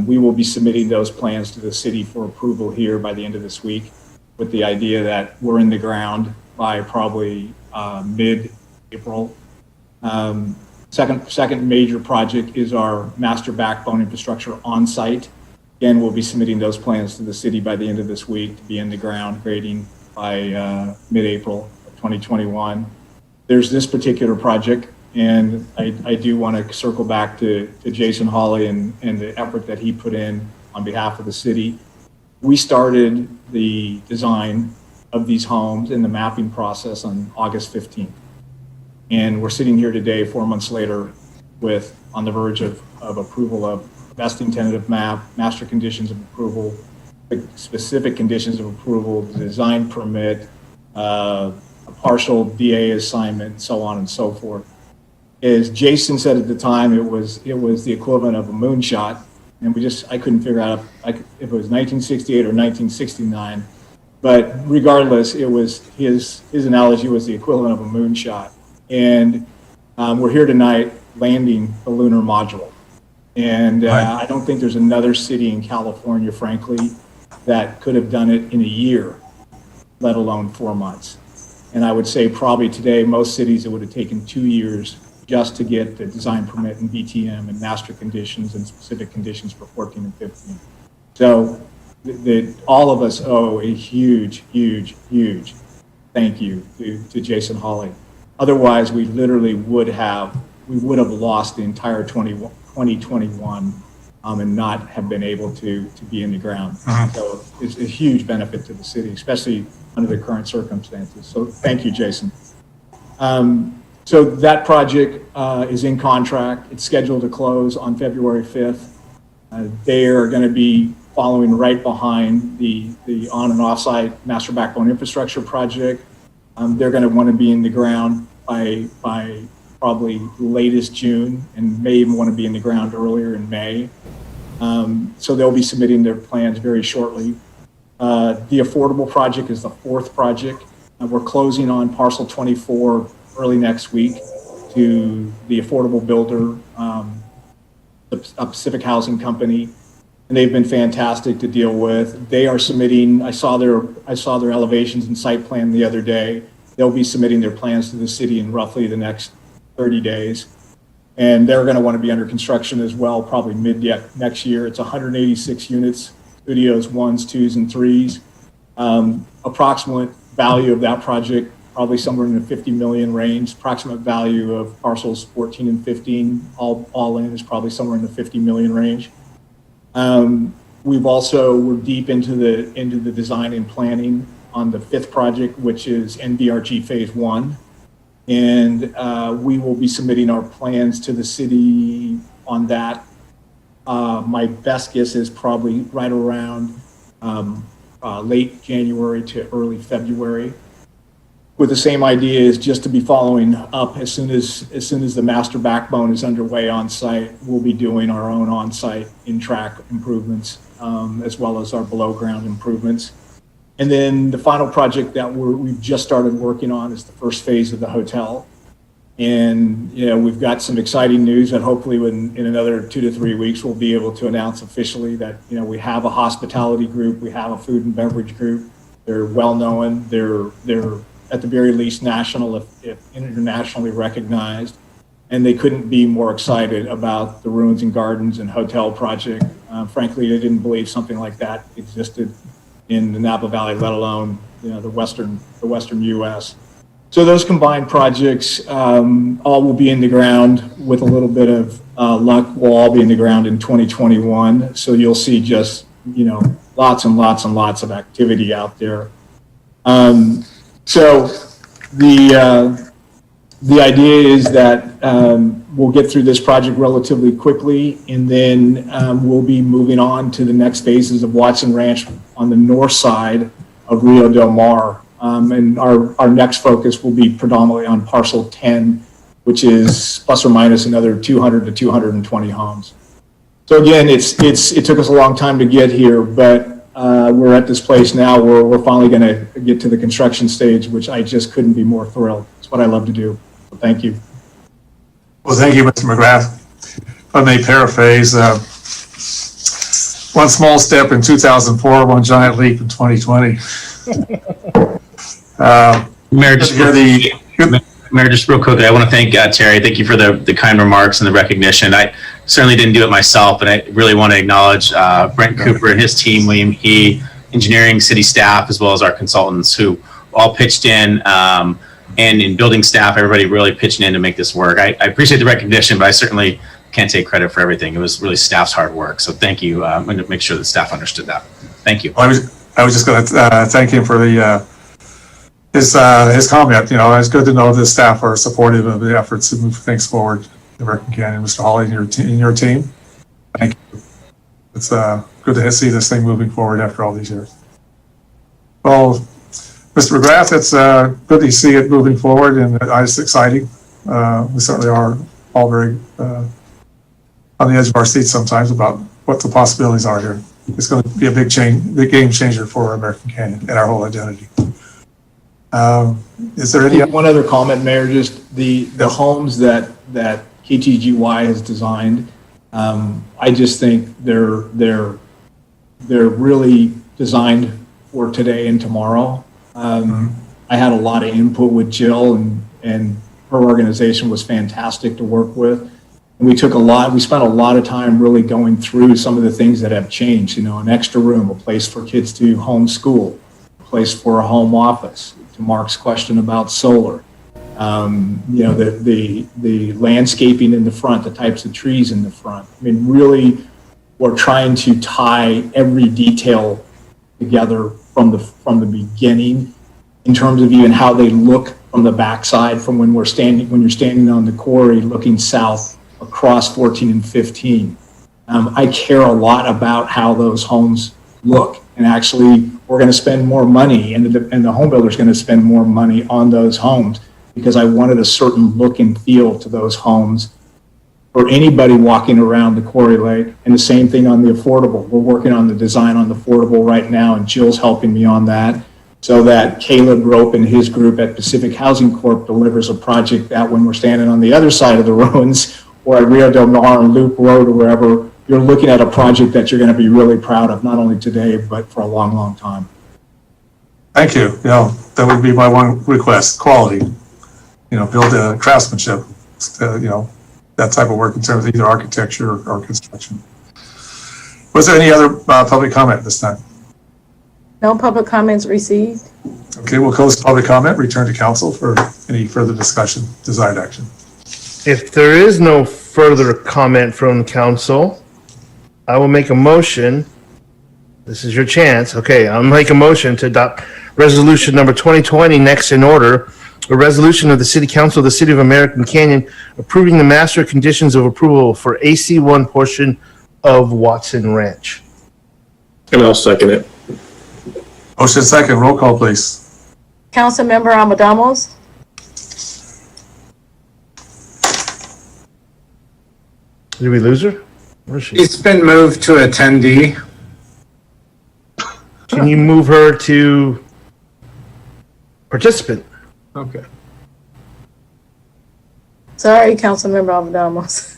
We will be submitting those plans to the city for approval here by the end of this week, with the idea that we're in the ground by probably mid-April. Second major project is our master backbone infrastructure on site. Again, we'll be submitting those plans to the city by the end of this week to be in the ground grading by mid-April of 2021. There's this particular project, and I do want to circle back to Jason Hawley and the effort that he put in on behalf of the city. We started the design of these homes in the mapping process on August 15th. And we're sitting here today, 4 months later, with on the verge of approval of vesting tentative map, master conditions of approval, specific conditions of approval, the design permit, a partial DA assignment, so on and so forth. As Jason said at the time, it was the equivalent of a moonshot, and I couldn't figure out if it was 1968 or 1969. But regardless, it was his analogy was the equivalent of a moonshot. And we're here tonight landing the lunar module. And I don't think there's another city in California, frankly, that could have done it in a year, let alone 4 months. And I would say probably today, most cities, it would have taken 2 years just to get the design permit and BTM and master conditions and specific conditions for 14 and 15. So all of us owe a huge, huge, huge thank you to Jason Hawley. Otherwise, we literally would have lost the entire 2021 and not have been able to be in the ground. So it's a huge benefit to the city, especially under the current circumstances. So thank you, Jason. So that project is in contract. It's scheduled to close on February 5th. They are going to be following right behind the on and off-site master backbone infrastructure project. They're going to want to be in the ground by probably latest June, and may even want to be in the ground earlier in May. So they'll be submitting their plans very shortly. The affordable project is the 4th project. We're closing on parcel 24 early next week to the affordable builder, a Pacific Housing Company, and they've been fantastic to deal with. They are submitting. I saw their elevations and site plan the other day. They'll be submitting their plans to the city in roughly the next 30 days. And they're going to want to be under construction as well, probably mid next year. It's 186 units, studios 1s, 2s, and 3s. Approximate value of that project, probably somewhere in the 50 million range. Approximate value of parcels 14 and 15, all in, is probably somewhere in the 50 million range. We're deep into the design and planning. on the 5th project, which is NVRG Phase 1. And we will be submitting our plans to the city on that. My best guess is probably right around late January to early February. With the same idea is just to be following up as soon as the master backbone is underway on site. We'll be doing our own on-site in-track improvements as well as our below-ground improvements. And then the final project that we've just started working on is the first phase of the hotel. And we've got some exciting news that hopefully in another 2 to 3 weeks we'll be able to announce officially that we have a hospitality group, we have a food and beverage group. They're well known. They're at the very least national, if internationally recognized. And they couldn't be more excited about the Ruins and Gardens and Hotel project. Frankly, they didn't believe something like that existed in the Napa Valley, let alone the western U.S. So those combined projects all will be in the ground with a little bit of luck. Will all be in the ground in 2021. So you'll see just lots and lots and lots of activity out there. So the idea is that we'll get through this project relatively quickly, and then we'll be moving on to the next phases of Watson Ranch on the north side of Rio Del Mar. And our next focus will be predominantly on parcel 10, which is plus or minus another 200 to 220 homes. So again, it took us a long time to get here, but we're at this place now where we're finally going to get to the construction stage, which I just couldn't be more thrilled. It's what I love to do. So thank you. Well, thank you, Mr. McGrath. If I may paraphrase, one small step in 2004, one giant leap in 2020. Mayor, just real quickly, I want to thank Terry. Thank you for the kind remarks and the recognition. I certainly didn't do it myself, but I really want to acknowledge Brent Cooper and his team, William He, engineering, city staff, as well as our consultants who all pitched in, and in building staff, everybody really pitching in to make this work. I appreciate the recognition, but I certainly can't take credit for everything. It was really staff's hard work. So thank you. I'm going to make sure that staff understood that. Thank you. I was just going to thank him for his comment. It's good to know the staff are supportive of the efforts to move things forward in American Canyon. Mr. Hawley and your team, thank you. It's good to see this thing moving forward after all these years. Well, Mr. McGrath, it's good to see it moving forward, and it's exciting. We certainly are all very on the edge of our seats sometimes about what the possibilities are here. It's going to be a big game changer for American Canyon and our whole identity. Is there any one other comment, Mayor? Just the homes that KTGY has designed. I just think they're really designed for today and tomorrow. I had a lot of input with Jill, and her organization was fantastic to work with. And we spent a lot of time really going through some of the things that have changed. An extra room, a place for kids to homeschool, a place for a home office. To Mark's question about solar, the landscaping in the front, the types of trees in the front. I mean, really, we're trying to tie every detail together from the beginning, in terms of even how they look from the backside, from when you're standing on the quarry looking south across 14 and 15. I care a lot about how those homes look. And actually, we're going to spend more money, and the home builder is going to spend more money on those homes, because I wanted a certain look and feel to those homes for anybody walking around the Quarry Lake. And the same thing on the affordable. We're working on the design on the affordable right now, and Jill's helping me on that, so that Caleb Rope and his group at Pacific Housing Corp delivers a project that when we're standing on the other side of the ruins, or at Rio Del Mar and Loop Road or wherever, you're looking at a project that you're going to be really proud of, not only today, but for a long, long time. Thank you. That would be my one request: quality. Build a craftsmanship. That type of work in terms of either architecture or construction. Was there any other public comment this time? No public comments received. Okay, we'll close public comment. Return to council for any further discussion, desired action. If there is no further comment from council, I will make a motion This is your chance. Okay, I'll make a motion to adopt resolution number 2020 next in order. A resolution of the City Council of the City of American Canyon approving the master conditions of approval for AC1 portion of Watson Ranch. And I'll second it. Motion second, roll call, please. Councilmember Almadamos, Did we lose her? Where is she? It's been moved to attendee. Can you move her to participant? Okay. sorry, Councilmember Almadamos.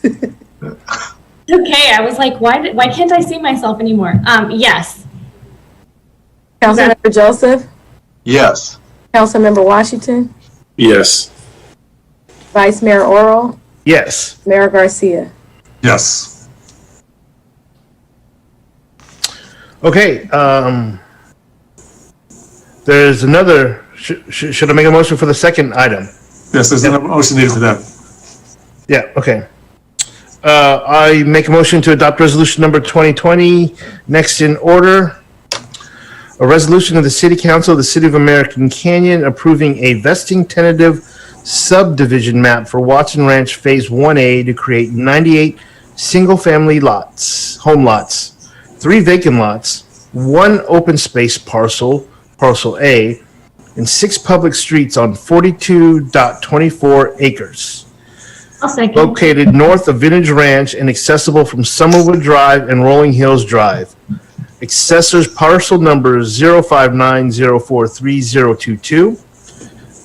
Okay, I was like, why can't I see myself anymore? Yes. Councilmember Joseph, Yes. Councilmember Washington, Yes. Vice Mayor Oral, Yes. Mayor Garcia. Yes. Okay, there's another, should I make a motion for the second item? Yes, there's a motion needed for that. Yeah, okay. I make a motion to adopt resolution number 2020, next in order. A resolution of the City Council of the City of American Canyon approving a vesting tentative subdivision map for Watson Ranch Phase 1A to create 98 single-family lots, home lots, 3 vacant lots, 1 open space parcel, Parcel A, and 6 public streets on 42.24 acres. I'll second. Located north of Vintage Ranch and accessible from Summerwood Drive and Rolling Hills Drive. Accessors parcel number 059043022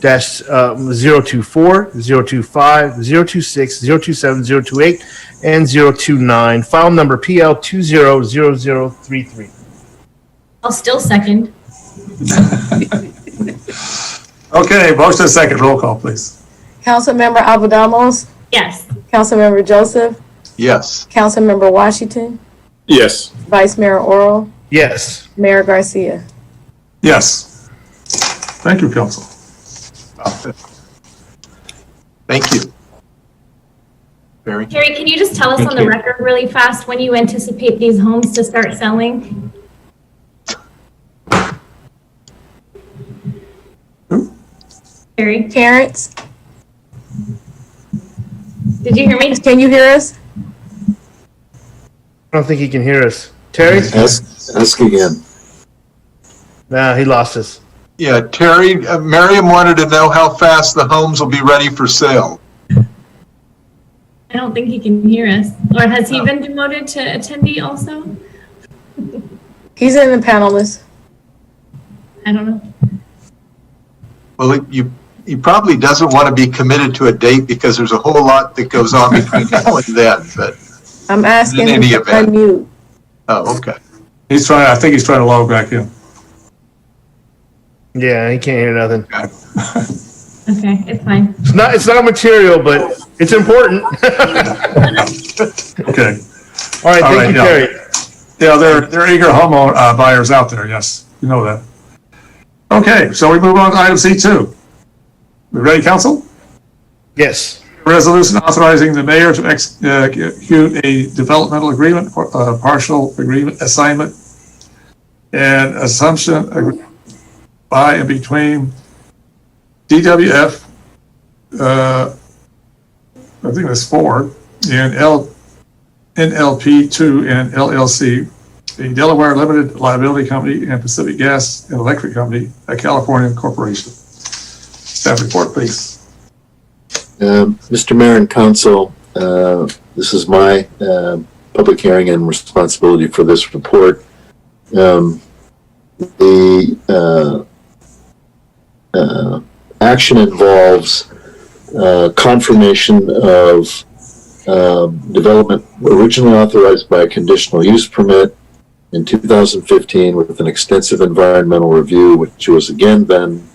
024, 025, 026, 027, 028, and 029. File number PL200033. I'll still second. Okay, motion second, roll call, please. Councilmember Almadamos, Yes. Councilmember Joseph, Yes. Councilmember Washington, Yes. Vice Mayor Oral, Yes. Mayor Garcia. Yes. Thank you, Council. Thank you. Barry? Terry, can you just tell us Thank on the you. record really fast when you anticipate these homes to start selling? Terry, Terrence, did you hear me? can you hear us? I don't think he can hear us. Terry? Ask again. Nah, he lost us. Yeah, Terry, Miriam wanted to know how fast the homes will be ready for sale. I don't think he can hear us. Or has he been demoted to attendee also? He's in the panelist. I don't know. Well, he probably doesn't want to be committed to a date because there's a whole lot that goes on between now and then, but I'm asking in him any to event. unmute. Oh, okay. I think he's trying to log back in. Yeah, he can't hear nothing. Okay, it's fine. It's not material, but it's important. Okay. All right, thank you, yeah. Terry. Yeah, they're eager home buyers out there, yes, you know that. Okay, so we move on to item C2. We ready, Council? Yes. Resolution authorizing the mayor to execute a developmental agreement, partial agreement assignment and assumption agreement by and between DWF, I think that's 4, and NLP2 and LLC, the Delaware Limited Liability Company and Pacific Gas and Electric Company, a California corporation. Staff report, please. Mr. Mayor and Council, this is my public hearing and responsibility for this report. The action involves confirmation of development originally authorized by a conditional use permit in 2015 with an extensive environmental review, which was again then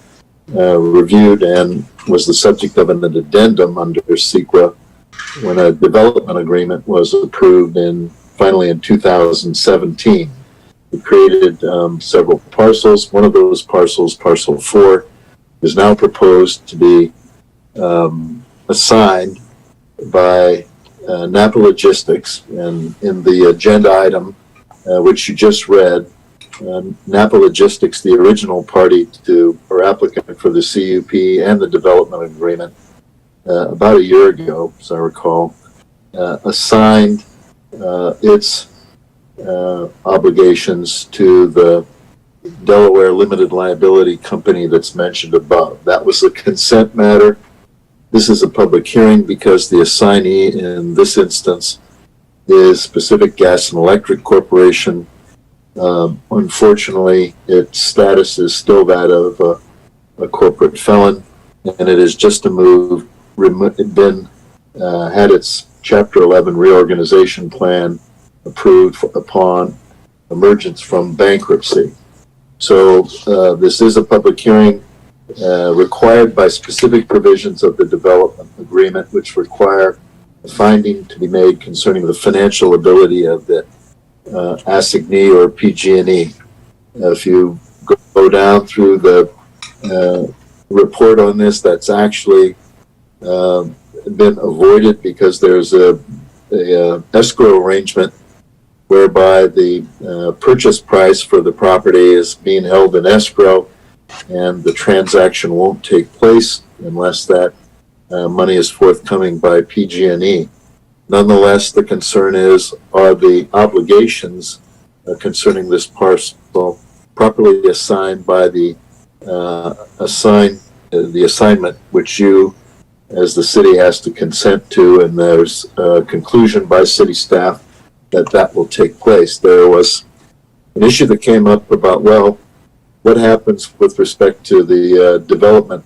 reviewed and was the subject of an addendum under CEQA when a development agreement was approved finally in 2017. It created several parcels. One of those parcels, Parcel 4, is now proposed to be assigned by Napa Logistics. And in the agenda item, which you just read, Napa Logistics, the original party to, or applicant for the CUP and the development agreement, about a year ago, as I recall, assigned its obligations to the Delaware Limited Liability Company that's mentioned above. That was a consent matter. This is a public hearing because the assignee in this instance is Pacific Gas and Electric Corporation. Unfortunately, its status is still that of a corporate felon, and it has just had its Chapter 11 reorganization plan approved upon emergence from bankruptcy. So this is a public hearing required by specific provisions of the development agreement, which require a finding to be made concerning the financial ability of the assignee or PG&E. If you go down through the report on this, that's actually been avoided because there's a escrow arrangement whereby the purchase price for the property is being held in escrow, and the transaction won't take place unless that money is forthcoming by PG&E. Nonetheless, the concern is, are the obligations concerning this parcel properly assigned by the assignment which you, as the city, has to consent to, and there's a conclusion by city staff that will take place. There was an issue that came up about, well, what happens with respect to the development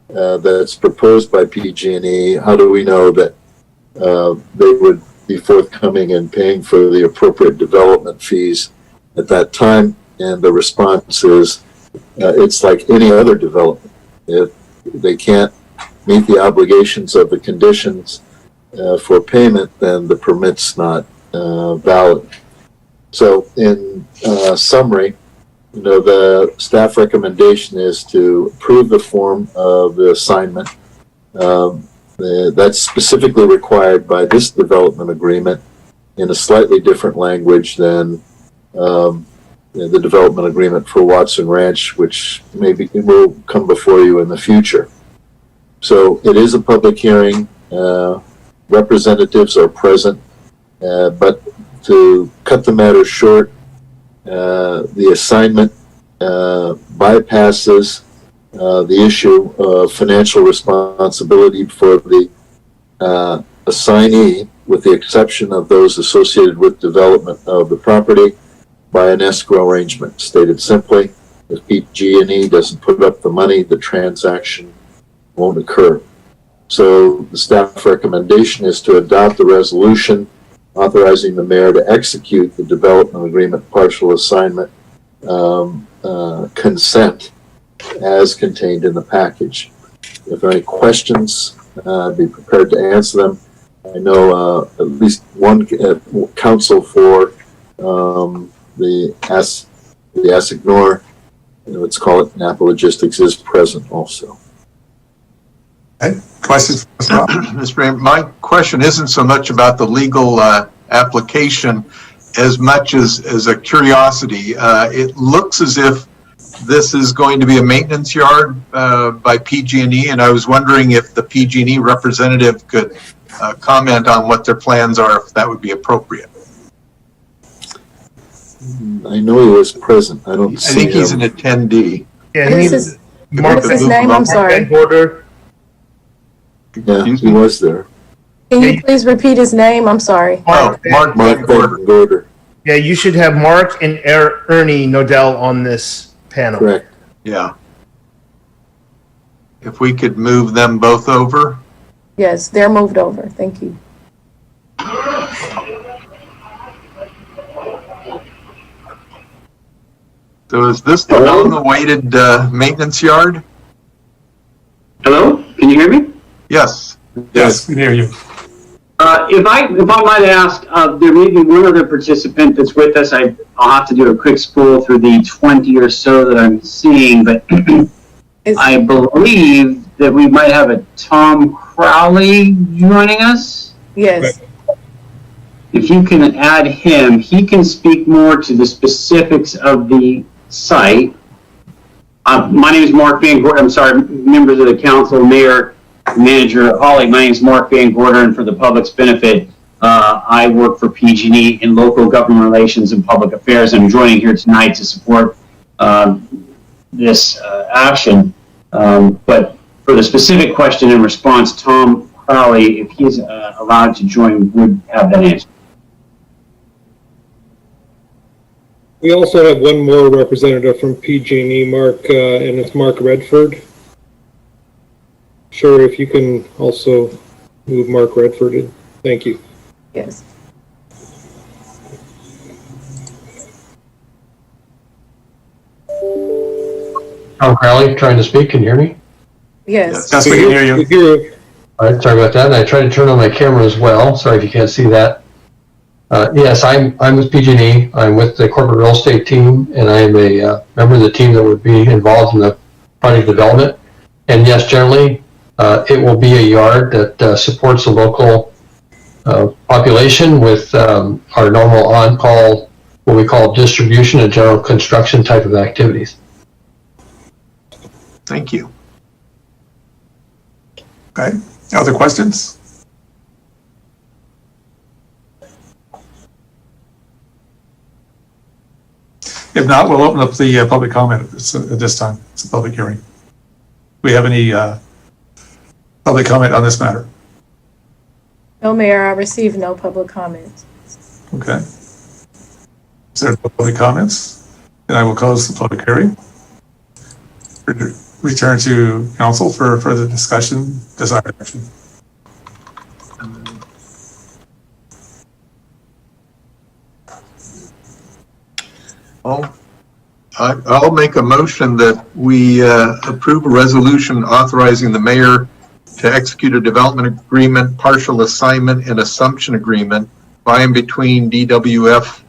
that's proposed by PG&E? How do we know that they would be forthcoming and paying for the appropriate development fees at that time? And the response is, it's like any other development. If they can't meet the obligations of the conditions for payment, then the permit's not valid. So in summary, the staff recommendation is to approve the form of the assignment. That's specifically required by this development agreement in a slightly different language than the development agreement for Watson Ranch, which maybe will come before you in the future. So it is a public hearing. Representatives are present, but to cut the matter short, the assignment bypasses the issue of financial responsibility for the assignee, with the exception of those associated with development of the property, by an escrow arrangement. Stated simply, if PG&E doesn't put up the money, the transaction won't occur. So the staff recommendation is to adopt the resolution authorizing the mayor to execute the development agreement partial assignment consent as contained in the package. If there are any questions, I'd be prepared to answer them. I know at least one counsel for the assignor, let's call it Napa Logistics, is present also. Okay. Questions? Mr. Mayor, my question isn't so much about the legal application as much as a curiosity. It looks as if this is going to be a maintenance yard by PG&E, and I was wondering if the PG&E representative could comment on what their plans are, if that would be appropriate. I know he was present. I don't see him. I think he's an attendee. Yeah, What's his name? I'm sorry. Yeah, he was there. Can you please repeat his name? I'm sorry. Mark Gorder. Yeah, you should have Mark and Ernie Nodell on this panel. Correct. Yeah. If we could move them both over. Yes, they're moved over. Thank you. So is this the long-awaited maintenance yard? Hello, can you hear me? Yes. Yes, we can hear you. If I might ask, there may be one other participant that's with us. I'll have to do a quick spool through the 20 or so that I'm seeing, but I believe that we might have a Tom Crowley joining us. Yes. if you can add him, he can speak more to the specifics of the site. My name is Mark Van Gorder. I'm sorry, members of the council, mayor, manager, Holly. My name is Mark Van Gorder, and for the public's benefit, I work for PG&E in local government relations and public affairs. I'm joining here tonight to support this action. But for the specific question and response, Tom Crowley, if he's allowed to join, would have that answer. We also have one more representative from PG&E, Mark, and it's Mark Redford. Sure, if you can also move Mark Redford in. Thank you. Yes. Tom Crowley, trying to speak. Can you hear me? Yes. Yes, we can hear you. All right, sorry about that. And I tried to turn on my camera as well. Sorry if you can't see that. Yes, I'm with PG&E. I'm with the corporate real estate team, and I am a member of the team that would be involved in the project development. And yes, generally, it will be a yard that supports the local population with our normal on-call, what we call distribution and general construction type of activities. Thank you. Okay, other questions? If not, we'll open up the public comment at this time. It's a public hearing. Do we have any public comment on this matter? No, Mayor, I received no public comments. Okay. Is there no public comments? Then I will close the public hearing. Return to council for further discussion, desired action. I'll make a motion that we approve a resolution authorizing the mayor to execute a development agreement, partial assignment, and assumption agreement by and between DWF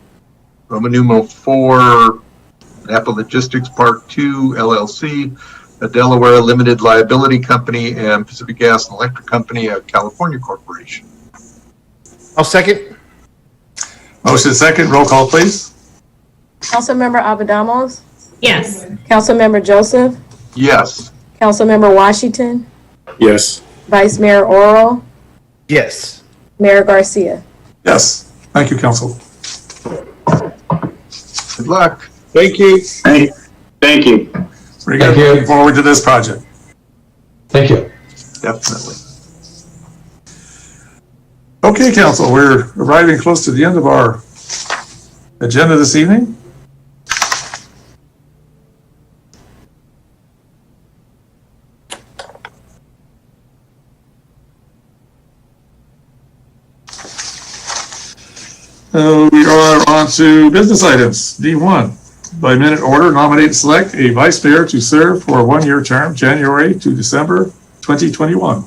Roman numeral 4, Napa Logistics Park 2, LLC, a Delaware limited liability company, and Pacific Gas and Electric Company, a California corporation. I'll second. Motion second, roll call, please. Councilmember Abadamos? Yes. Councilmember Joseph? Yes. Councilmember Washington? Yes. Vice Mayor Oral? Yes. Mayor Garcia? Yes. Thank you, council. Good luck. Thank you. Thank you. We're looking forward to this project. Thank you. Definitely. Okay, council, we're arriving close to the end of our agenda this evening. We are on to business items. D1, by minute order, nominate and select a vice mayor to serve for a one-year term, January to December 2021.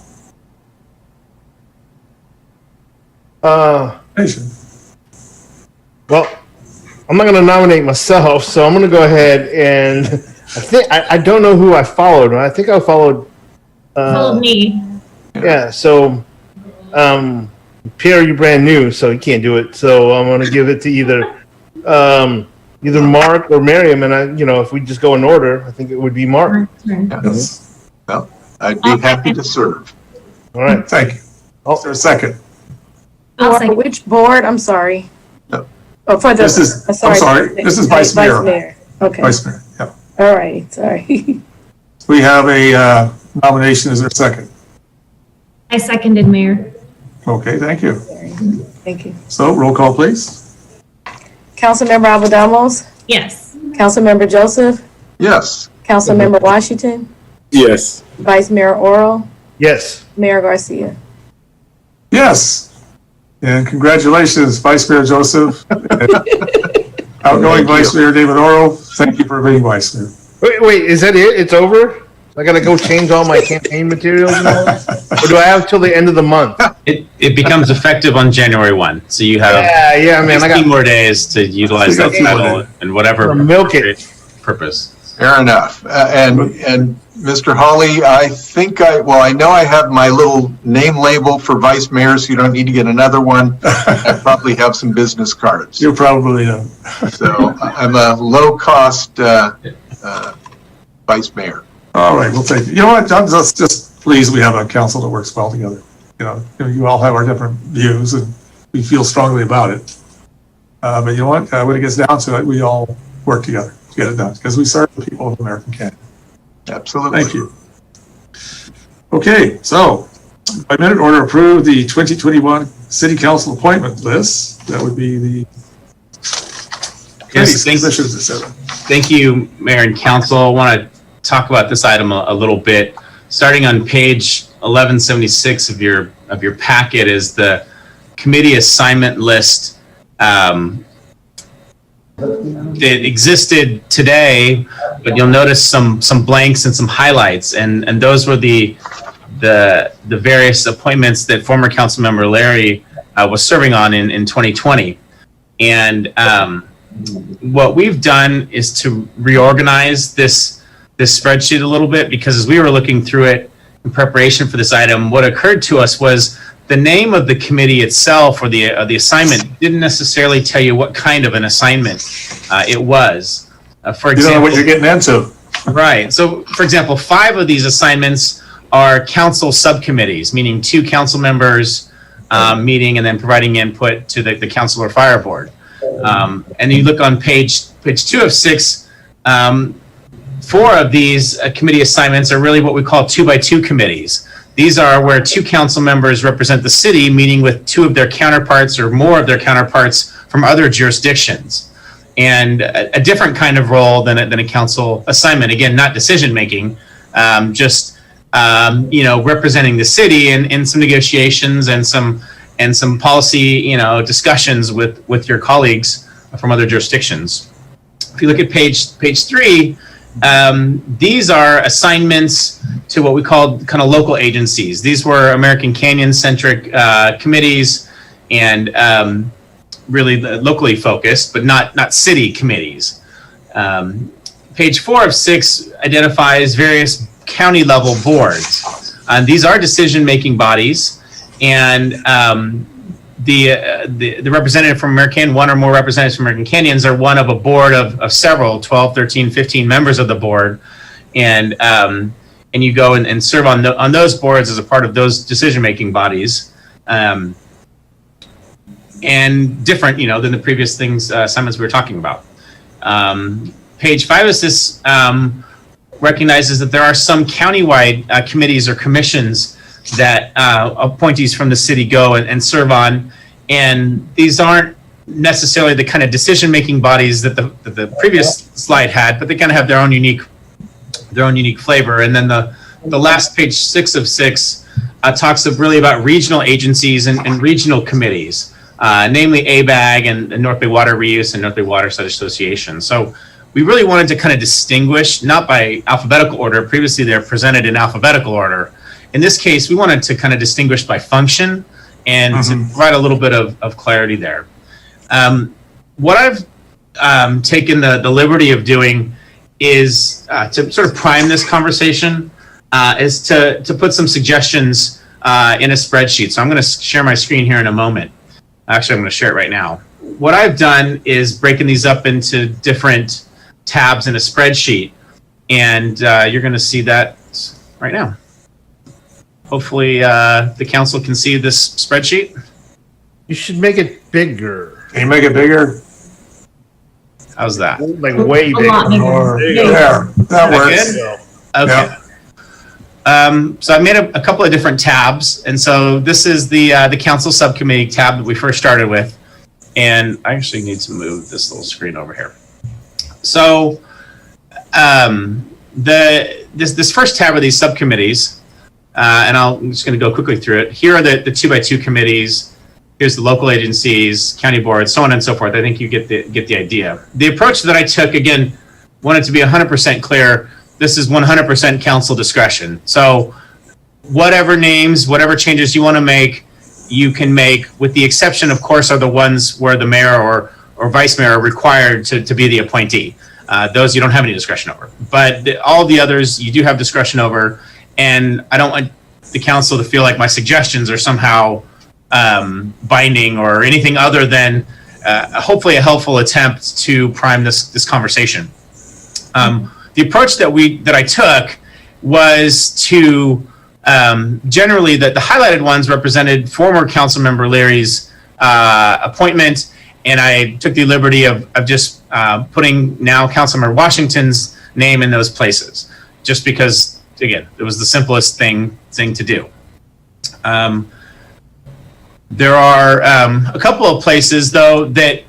Well, I'm not going to nominate myself, so I'm going to go ahead and I don't know who I followed. I think I followed. Followed me. Yeah. So, Pierre, you're brand new, so you can't do it. So I'm going to give it to either Mark or Miriam, and if we just go in order, I think it would be Mark. Yes. Well, I'd be happy to serve. All right. Thank you. Is there a second? Which board? I'm sorry. No. Oh, for the. This is, I'm sorry, this is Vice Mayor. Okay. Vice Mayor, yep. All right, sorry. We have a nomination. Is there a second? I seconded, Mayor. Okay, thank you. Thank you. So roll call, please. Councilmember Abadamos? Yes. Councilmember Joseph? Yes. Councilmember Washington? Yes. Vice Mayor Oral? Yes. Mayor Garcia? Yes. And congratulations, Vice Mayor Joseph. Outgoing Vice Mayor David Oro. Thank you for being Vice Mayor. Wait, is that it? It's over? I got to go change all my campaign materials and all that? Or do I have till the end of the month? It becomes effective on January 1. So you have man, 16 more days to utilize that title and whatever milk it. purpose. Fair enough. And Mr. Hawley, I know I have my little name label for vice mayor, so you don't need to get another one. I probably have some business cards. You probably do. So I'm a low-cost vice mayor. All right, we'll take it. You know what, I'm just pleased we have a council that works well together. You all have our different views and we feel strongly about it. But you know what, when it gets down to it, we all work together to get it done because we serve the people of American Canyon. Absolutely. Thank you. Okay, so by minute order, approve the 2021 City Council appointment list. That would be the commissions, etc. Thank you, Mayor and Council. I want to talk about this item a little bit. Starting on page 1176 of your packet is the committee assignment list that existed today, but you'll notice some blanks and some highlights, and those were the various appointments that former council member Larry was serving on in 2020. And what we've done is to reorganize this spreadsheet a little bit, because as we were looking through it in preparation for this item, what occurred to us was the name of the committee itself or the assignment didn't necessarily tell you what kind of an assignment it was. For example, you don't know what you're getting into. Right. So, for example, 5 of these assignments are council subcommittees, meaning 2 council members meeting and then providing input to the council or fire board. And you look on page 2 of 6, 4 of these committee assignments are really what we call 2x2 committees. These are where 2 council members represent the city, meeting with 2 of their counterparts or more of their counterparts from other jurisdictions. And a different kind of role than a council assignment. Again, not decision-making, just representing the city in some negotiations and some policy, discussions with your colleagues from other jurisdictions. If you look at page 3, these are assignments to what we call kind of local agencies. These were American Canyon-centric committees and really locally focused, but not city committees. Page 4 of 6 identifies various county-level boards. These are decision-making bodies, and the representative from American, one or more representatives from American Canyons are one of a board of several, 12, 13, 15 members of the board, and you go and serve on those boards as a part of those decision-making bodies, and different, than the previous assignments we were talking about. Page 5 of this recognizes that there are some countywide committees or commissions that appointees from the city go and serve on, and these aren't necessarily the kind of decision-making bodies that the previous slide had, but they kind of have their own unique flavor. And then the last page 6 of 6 talks really about regional agencies and regional committees, namely ABAG and North Bay Water Reuse and North Bay Waterside Association. So we really wanted to kind of distinguish, not by alphabetical order. Previously, they're presented in alphabetical order. In this case, we wanted to kind of distinguish by function and to provide a little bit of clarity there. What I've taken the liberty of doing is to sort of prime this conversation, is to put some suggestions in a spreadsheet. So I'm going to share my screen here in a moment. Actually, I'm going to share it right now. What I've done is breaking these up into different tabs in a spreadsheet, and you're going to see that right now. Hopefully, the council can see this spreadsheet. You should make it bigger. Can you make it bigger? How's that? Like way bigger. There, that works. Okay. Yeah. So I made a couple of different tabs, and so this is the council subcommittee tab that we first started with, and I actually need to move this little screen over here. So this first tab are these subcommittees, and I'm just going to go quickly through it. Here are the 2x2 committees. Here's the local agencies, county boards, so on and so forth. I think you get the idea. The approach that I took, again, wanted to be 100% clear. This is 100% council discretion. So whatever names, whatever changes you want to make, you can make, with the exception, of course, are the ones where the mayor or vice mayor are required to be the appointee. Those you don't have any discretion over. But all the others you do have discretion over, and I don't want the council to feel like my suggestions are somehow binding or anything other than hopefully a helpful attempt to prime this conversation. The approach that I took was to generally the highlighted ones represented former council member Larry's appointment, and I took the liberty of just putting now Councilmember Washington's name in those places, just because, again, it was the simplest thing to do. There are a couple of places, though, that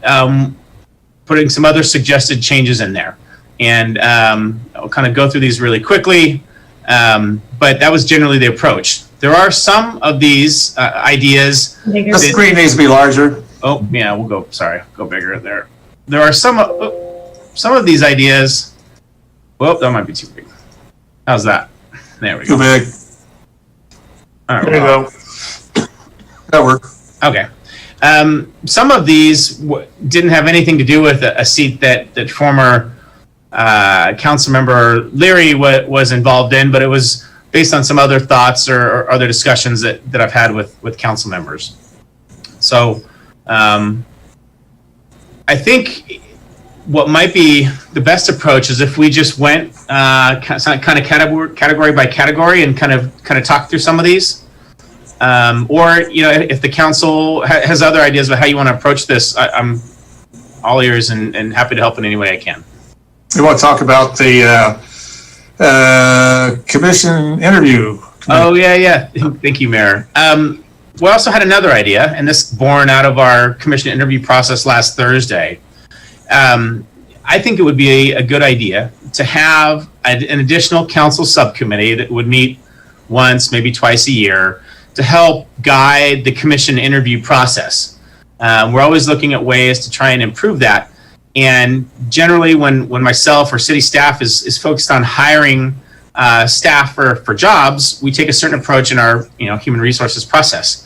putting some other suggested changes in there. And I'll kind of go through these really quickly, but that was generally the approach. There are some of these ideas. The screen needs to be larger. Oh, yeah, we'll go, sorry, go bigger there. There are some of these ideas. Well, that might be too big. How's that? There we go. Too big. All right, There you go. That worked. Okay. Some of these didn't have anything to do with a seat that former council member Leary was involved in, but it was based on some other thoughts or other discussions that I've had with council members. So I think what might be the best approach is if we just went kind of category by category and kind of talk through some of these. Or, if the council has other ideas about how you want to approach this, I'm all ears and happy to help in any way I can. We want to talk about the commission interview. Oh, yeah. Thank you, Mayor. We also had another idea, and this born out of our commission interview process last Thursday. I think it would be a good idea to have an additional council subcommittee that would meet once, maybe twice a year, to help guide the commission interview process. We're always looking at ways to try and improve that. And generally when myself or city staff is focused on hiring staff for jobs, we take a certain approach in our human resources process.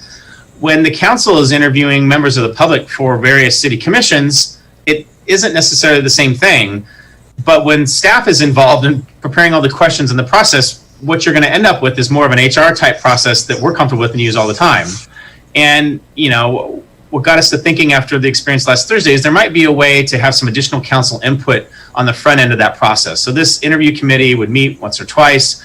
When the council is interviewing members of the public for various city commissions, it isn't necessarily the same thing. But when staff is involved in preparing all the questions in the process, what you're going to end up with is more of an HR type process that we're comfortable with and use all the time. And, what got us to thinking after the experience last Thursday is there might be a way to have some additional council input on the front end of that process. So this interview committee would meet once or twice,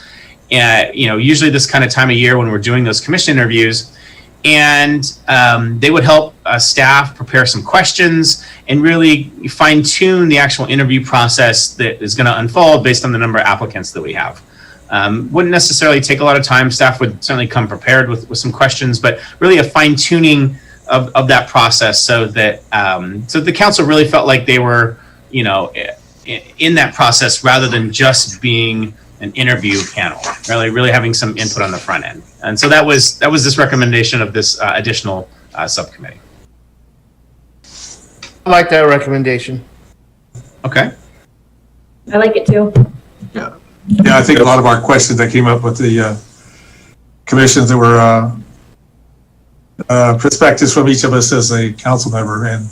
usually this kind of time of year when we're doing those commission interviews. And they would help staff prepare some questions and really fine tune the actual interview process that is going to unfold based on the number of applicants that we have. Wouldn't necessarily take a lot of time. Staff would certainly come prepared with some questions, but really a fine tuning of that process so that so the council really felt like they were, in that process rather than just being an interview panel, really having some input on the front end. And so that was this recommendation of this additional subcommittee. I like that recommendation. Okay. I like it too. Yeah, I think a lot of our questions that came up with the commissions that were perspectives from each of us as a council member and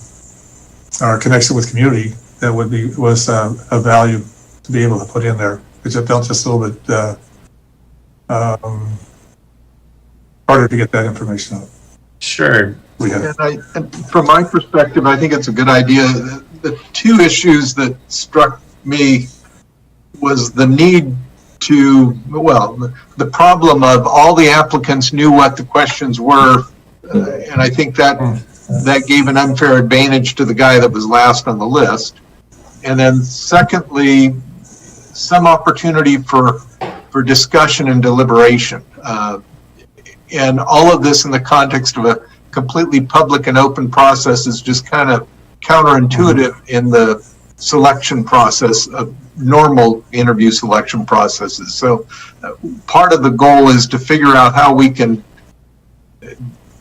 our connection with community that was of value to be able to put in there, which I felt just a little bit harder to get that information out. Sure. And from my perspective, I think it's a good idea. The two issues that struck me was the need to, the problem of all the applicants knew what the questions were, and I think that gave an unfair advantage to the guy that was last on the list. And then secondly, some opportunity for discussion and deliberation. And all of this in the context of a completely public and open process is just kind of counterintuitive in the selection process of normal interview selection processes. So part of the goal is to figure out how we can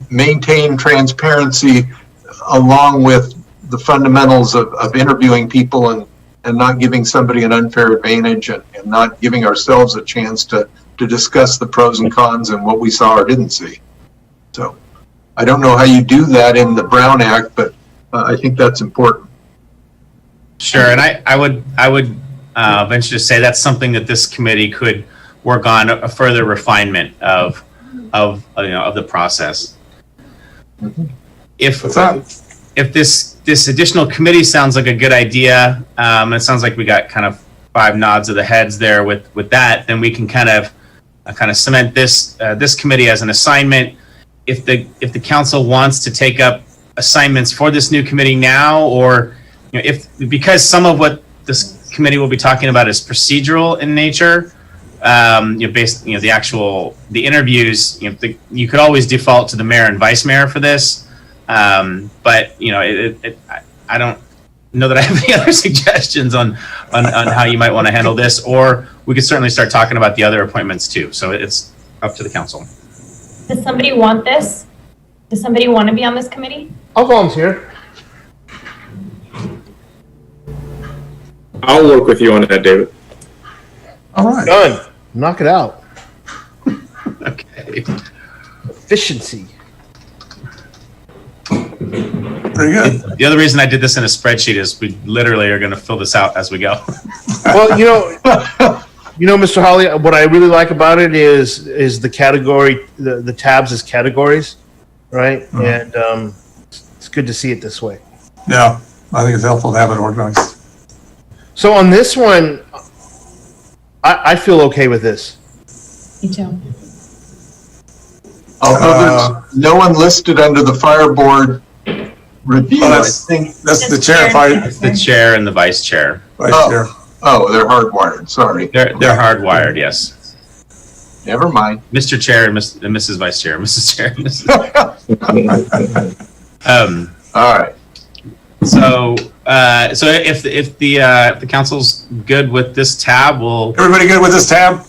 maintain transparency along with the fundamentals of interviewing people and not giving somebody an unfair advantage and not giving ourselves a chance to discuss the pros and cons and what we saw or didn't see. So I don't know how you do that in the Brown Act, but I think that's important. Sure, and I would venture to say that's something that this committee could work on, a further refinement of the process. If this additional committee sounds like a good idea, it sounds like we got kind of 5 nods of the heads there with that, then we can kind of cement this committee as an assignment. If the council wants to take up assignments for this new committee now, or because some of what this committee will be talking about is procedural in nature, the interviews, you could always default to the mayor and vice mayor for this, but I don't know that I have any other suggestions on how you might want to handle this, or we could certainly start talking about the other appointments too. So it's up to the council. Does somebody want this? Does somebody want to be on this committee? I'll volunteer. I'll work with you on that, David. All right. Done. Knock it out. Okay. Efficiency. Very good. The other reason I did this in a spreadsheet is we literally are going to fill this out as we go. Well, Mr. Holly, what I really like about it is the category, the tabs as categories, right? Mm-hmm. And it's good to see it this way. Yeah, I think it's helpful to have it organized. So on this one, I feel okay with this. Me too. Although there's no one listed under the fire board review, I think. That's the chair. The chair and the vice chair. Chair. Oh, they're hardwired, sorry. They're hardwired, yes. Never mind. Mr. Chair and Mrs. Vice Chair, Mrs. Chair, Mrs. All right. So if the council's good with this tab, everybody good with this tab?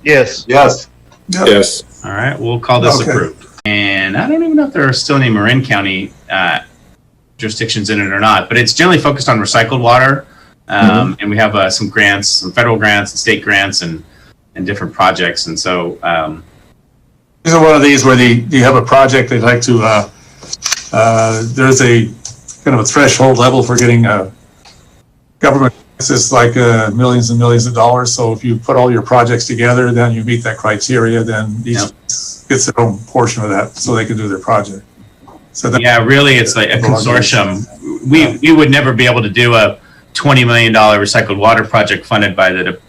Yes. Yes. Yep. Yes. All right, we'll call this approved. And I don't even know if there are still any Marin County jurisdictions in it or not, but it's generally focused on recycled water. And we have some grants, some federal grants and state grants and different projects. And so these are one of these where you have a project they'd like to, there's a kind of a threshold level for getting government access, like millions and millions of dollars. So if you put all your projects together, then you meet that criteria, then each gets their own portion of that so they can do their project. So really it's like a consortium. We would never be able to do a $20 million recycled water project funded by the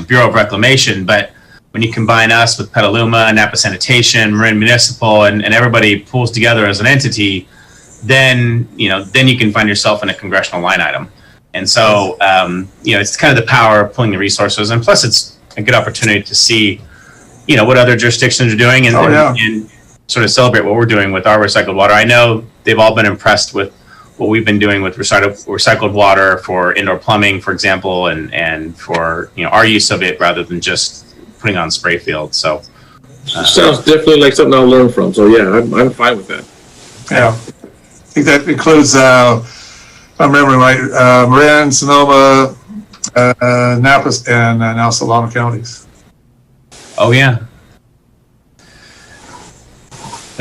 Bureau of Reclamation, but when you combine us with Petaluma, Napa Sanitation, Marin Municipal, and everybody pulls together as an entity, then you can find yourself in a congressional line item. And so it's kind of the power of pulling the resources, and plus it's a good opportunity to see what other jurisdictions are doing and sort of celebrate what we're doing with our recycled water. I know they've all been impressed with what we've been doing with recycled water for indoor plumbing, for example, and for our use of it rather than just putting on spray fields. So sounds definitely like something I'll learn from. So yeah, I'm fine with that. Yeah, I think that includes if I'm remembering right, Marin, Sonoma, Napa, and now Solano counties. Oh yeah.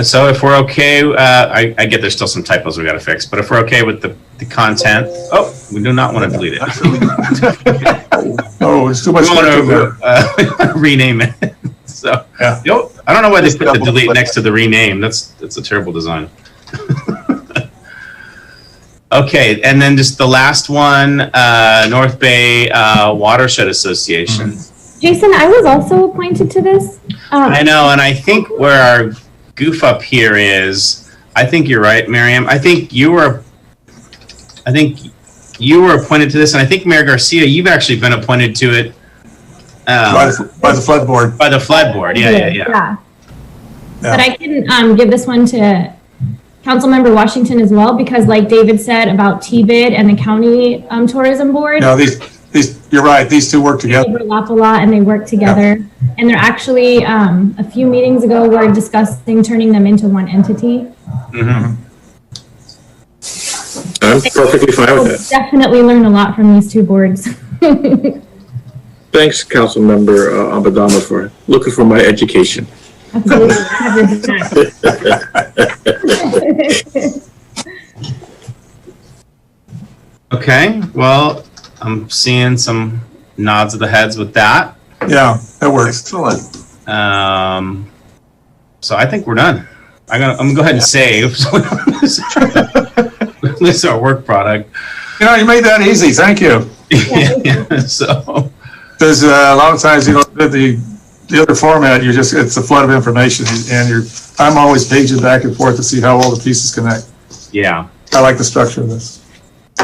So if we're okay, I get there's still some typos we got to fix, but if we're okay with the content, we do not want to delete it. Oh, it's too much. We want to rename it. So I don't know why they put the delete next to the rename. That's a terrible design. Okay, and then just the last one, North Bay Watershed Association. Jason, I was also appointed to this. I know, and I think where our goof up here is, I think you're right, Miriam. I think you were appointed to this, and I think Mayor Garcia, you've actually been appointed to it by the flood board. By the flood board, yeah. But I can give this one to Councilmember Washington as well, because like David said about TBID and the county tourism board. No, these you're right. These two work together. They overlap a lot and they work together. Yeah. And they're actually a few meetings ago we're discussing turning them into one entity. Mm-hmm. I'm perfectly fine with that. Definitely learn a lot from these two boards. Thanks, Councilmember Abadama, for looking for my education. Absolutely. Okay, well, I'm seeing some nods of the heads with that. Yeah, that works. Excellent. So I think we're done. I'm gonna go ahead and save. So this is our work product. You know, you made that easy. Thank you. Yeah, so There's a lot of times, you know, the other format, it's a flood of information, and I'm always paging back and forth to see how all the pieces connect. yeah. I like the structure of this.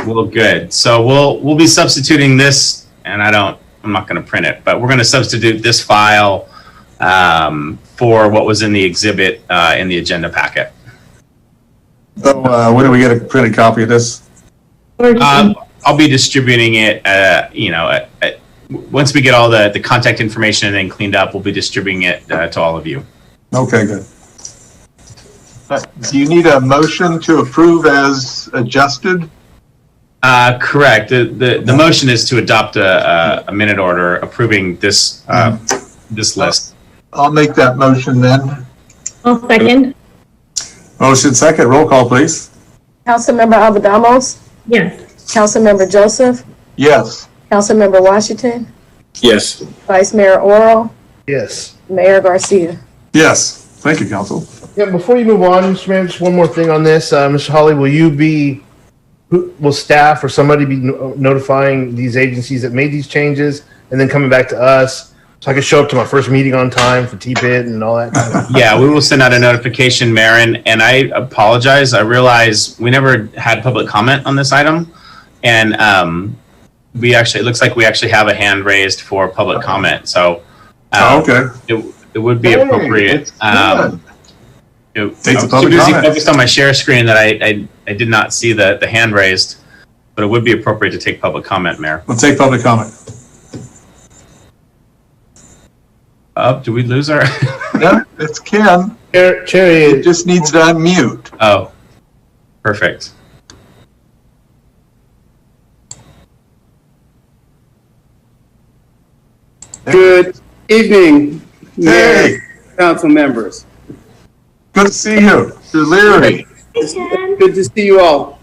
Well, good. So we'll be substituting this, and I'm not going to print it, but we're going to substitute this file for what was in the exhibit in the agenda packet. So when do we get a printed copy of this? I'll be distributing it. Once we get all the contact information and then cleaned up, we'll be distributing it to all of you. Okay, good. Do you need a motion to approve as adjusted? Correct. The motion is to adopt a minute order approving this this list. I'll make that motion then. I'll second. Motion second. Roll call, please. Councilmember Albadamos? Yes. Councilmember Joseph? Yes. Councilmember Washington? Yes. Vice Mayor Oral? Yes. Mayor Garcia? Yes. Thank you, Council. Yeah, before you move on, Mr. Mayor, just one more thing on this. Mr. Hawley, will staff or somebody be notifying these agencies that made these changes and then coming back to us so I can show up to my first meeting on time for TBID and all that kind of stuff? Yeah, we will send out a notification, Marin, and I apologize. I realize we never had public comment on this item, and it looks like we actually have a hand raised for public comment. So okay. It would be appropriate. I was Take the too public busy comment. focused on my share screen that I did not see the hand raised, but it would be appropriate to take public comment, Mayor. We'll take public comment. Do we lose our? No, it's Ken. Cherry. It just needs to unmute. Oh, perfect. Good evening, Mayor, Hey, council members. good to see you. Mr. Leary. Good to see you all.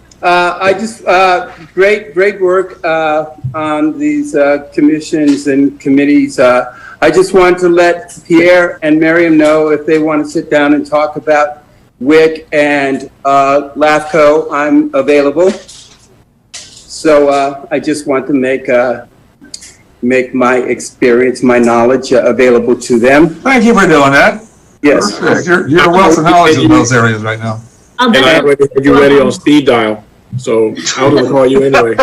Great work on these commissions and committees. I just want to let Pierre and Miriam know if they want to sit down and talk about WIC and LAFCO, I'm available. So I just want to make my experience, my knowledge available to them. Thank you for doing that. Yes. Perfect. You're a wealth of knowledge in those areas right now. And I already had you ready on speed dial, so I was gonna call you anyway.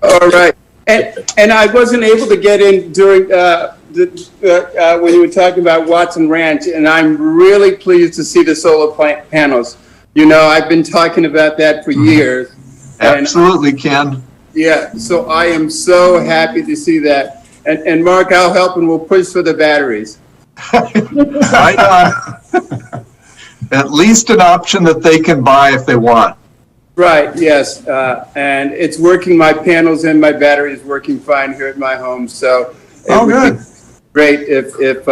All right. And I wasn't able to get in during when you were talking about Watson Ranch, and I'm really pleased to see the solar panels. You know, I've been talking about that for years. Absolutely, Ken. Yeah, so I am so happy to see that. And Mark, I'll help and we'll push for the batteries. Right on. At least an option that they can buy if they want. Right, yes. And it's working, my panels and my battery is working fine here at my home. So it would be great if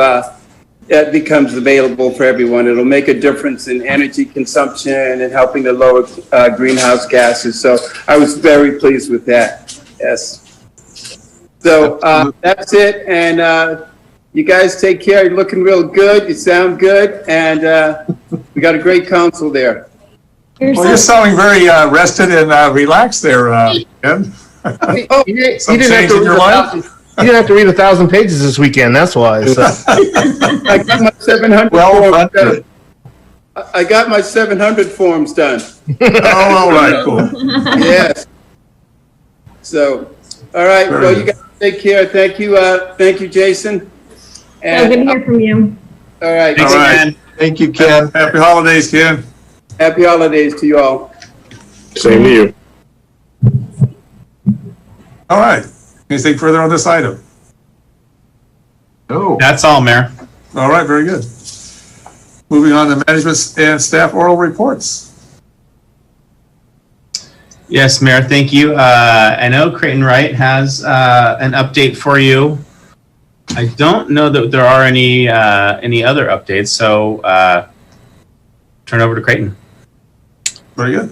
that becomes available for everyone. It'll make a difference in energy consumption and helping to lower greenhouse gases. So I was very pleased with that. Yes. So that's it. And you guys take care. You're looking real good. You sound good. And we got a great council there. Well, you're sounding very rested and relaxed there, Ken. You didn't have to read 1,000 pages this weekend. That's why. So. I got my 700 forms done. I got my 700 forms done. Oh, all right, cool. Yes. So, all right. Well, you guys take care. Thank you, Jason. And good to hear from you. All right. All right. Thank you, Ken. Happy holidays, Ken. Happy holidays to you all. Same to you. All right. Anything further on this item? No. That's all, Mayor. All right, very good. Moving on to management and staff oral reports. Yes, Mayor, thank you. I know Creighton Wright has an update for you. I don't know that there are any other updates, so turn over to Creighton. Very good.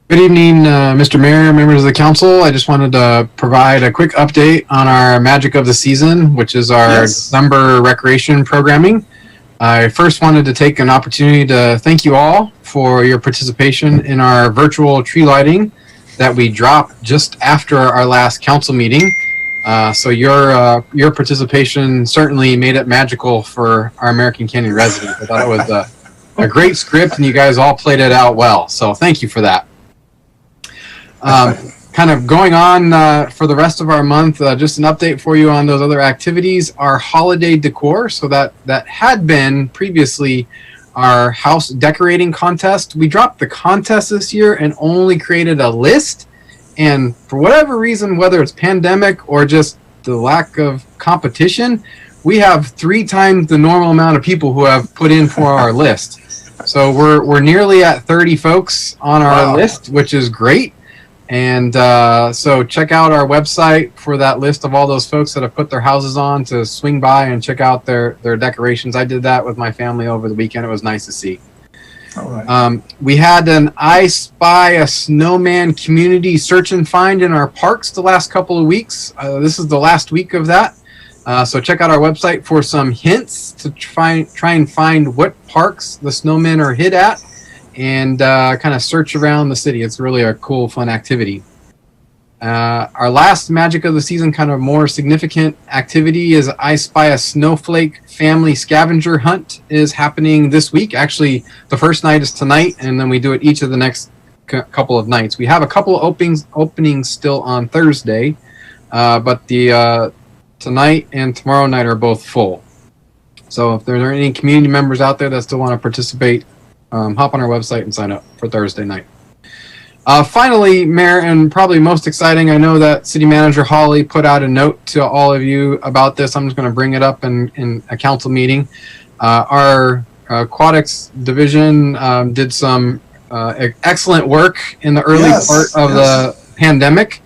Good evening, Mr. Mayor, members of the council. I just wanted to provide a quick update on our Magic of the Season, which is our December recreation programming. I first wanted to take an opportunity to thank you all for your participation in our virtual tree lighting that we dropped just after our last council meeting. So your participation certainly made it magical for our American Canyon residents. I thought it was a great script, and you guys all played it out well. So thank you for that. Kind of going on for the rest of our month, just an update for you on those other activities. Our holiday decor, so that had been previously our house decorating contest. We dropped the contest this year and only created a list. And for whatever reason, whether it's pandemic or just the lack of competition, we have 3 times the normal amount of people who have put in for our list. So we're nearly at 30 folks on our list, which is great. And so check out our website for that list of all those folks that have put their houses on to swing by and check out their decorations. I did that with my family over the weekend. It was nice to see. All right. We had an I Spy a Snowman community search and find in our parks the last couple of weeks. This is the last week of that. So check out our website for some hints to try and find what parks the snowmen are hid at. And kind of search around the city. It's really a cool, fun activity. Our last Magic of the Season, kind of more significant activity, is I Spy a Snowflake family scavenger hunt is happening this week. Actually, the first night is tonight, and then we do it each of the next couple of nights. We have a couple of openings still on Thursday, but the tonight and tomorrow night are both full. So if there are any community members out there that still want to participate, hop on our website and sign up for Thursday night. Finally, Mayor, and probably most exciting, I know that City Manager Hawley put out a note to all of you about this. I'm just going to bring it up in a council meeting. Our aquatics division did some excellent work in the early part of the pandemic,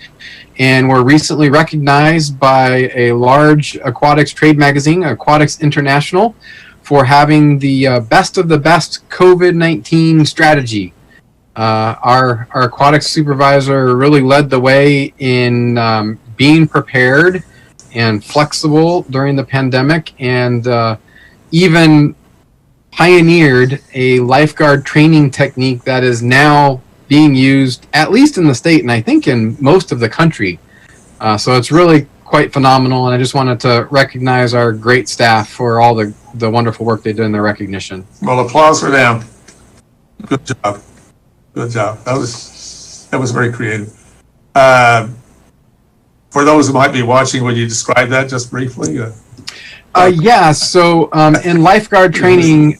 and were recently recognized by a large aquatics trade magazine, Aquatics International, for having the best of the best COVID-19 strategy. Our aquatics supervisor really led the way in being prepared and flexible during the pandemic, and even pioneered a lifeguard training technique that is now being used, at least in the state, and I think in most of the country. So it's really quite phenomenal, and I just wanted to recognize our great staff for all the wonderful work they did in their recognition. Well, applause for them. Good job. Good job. That was very creative. For those who might be watching, would you describe that just briefly? Yeah. So in lifeguard training,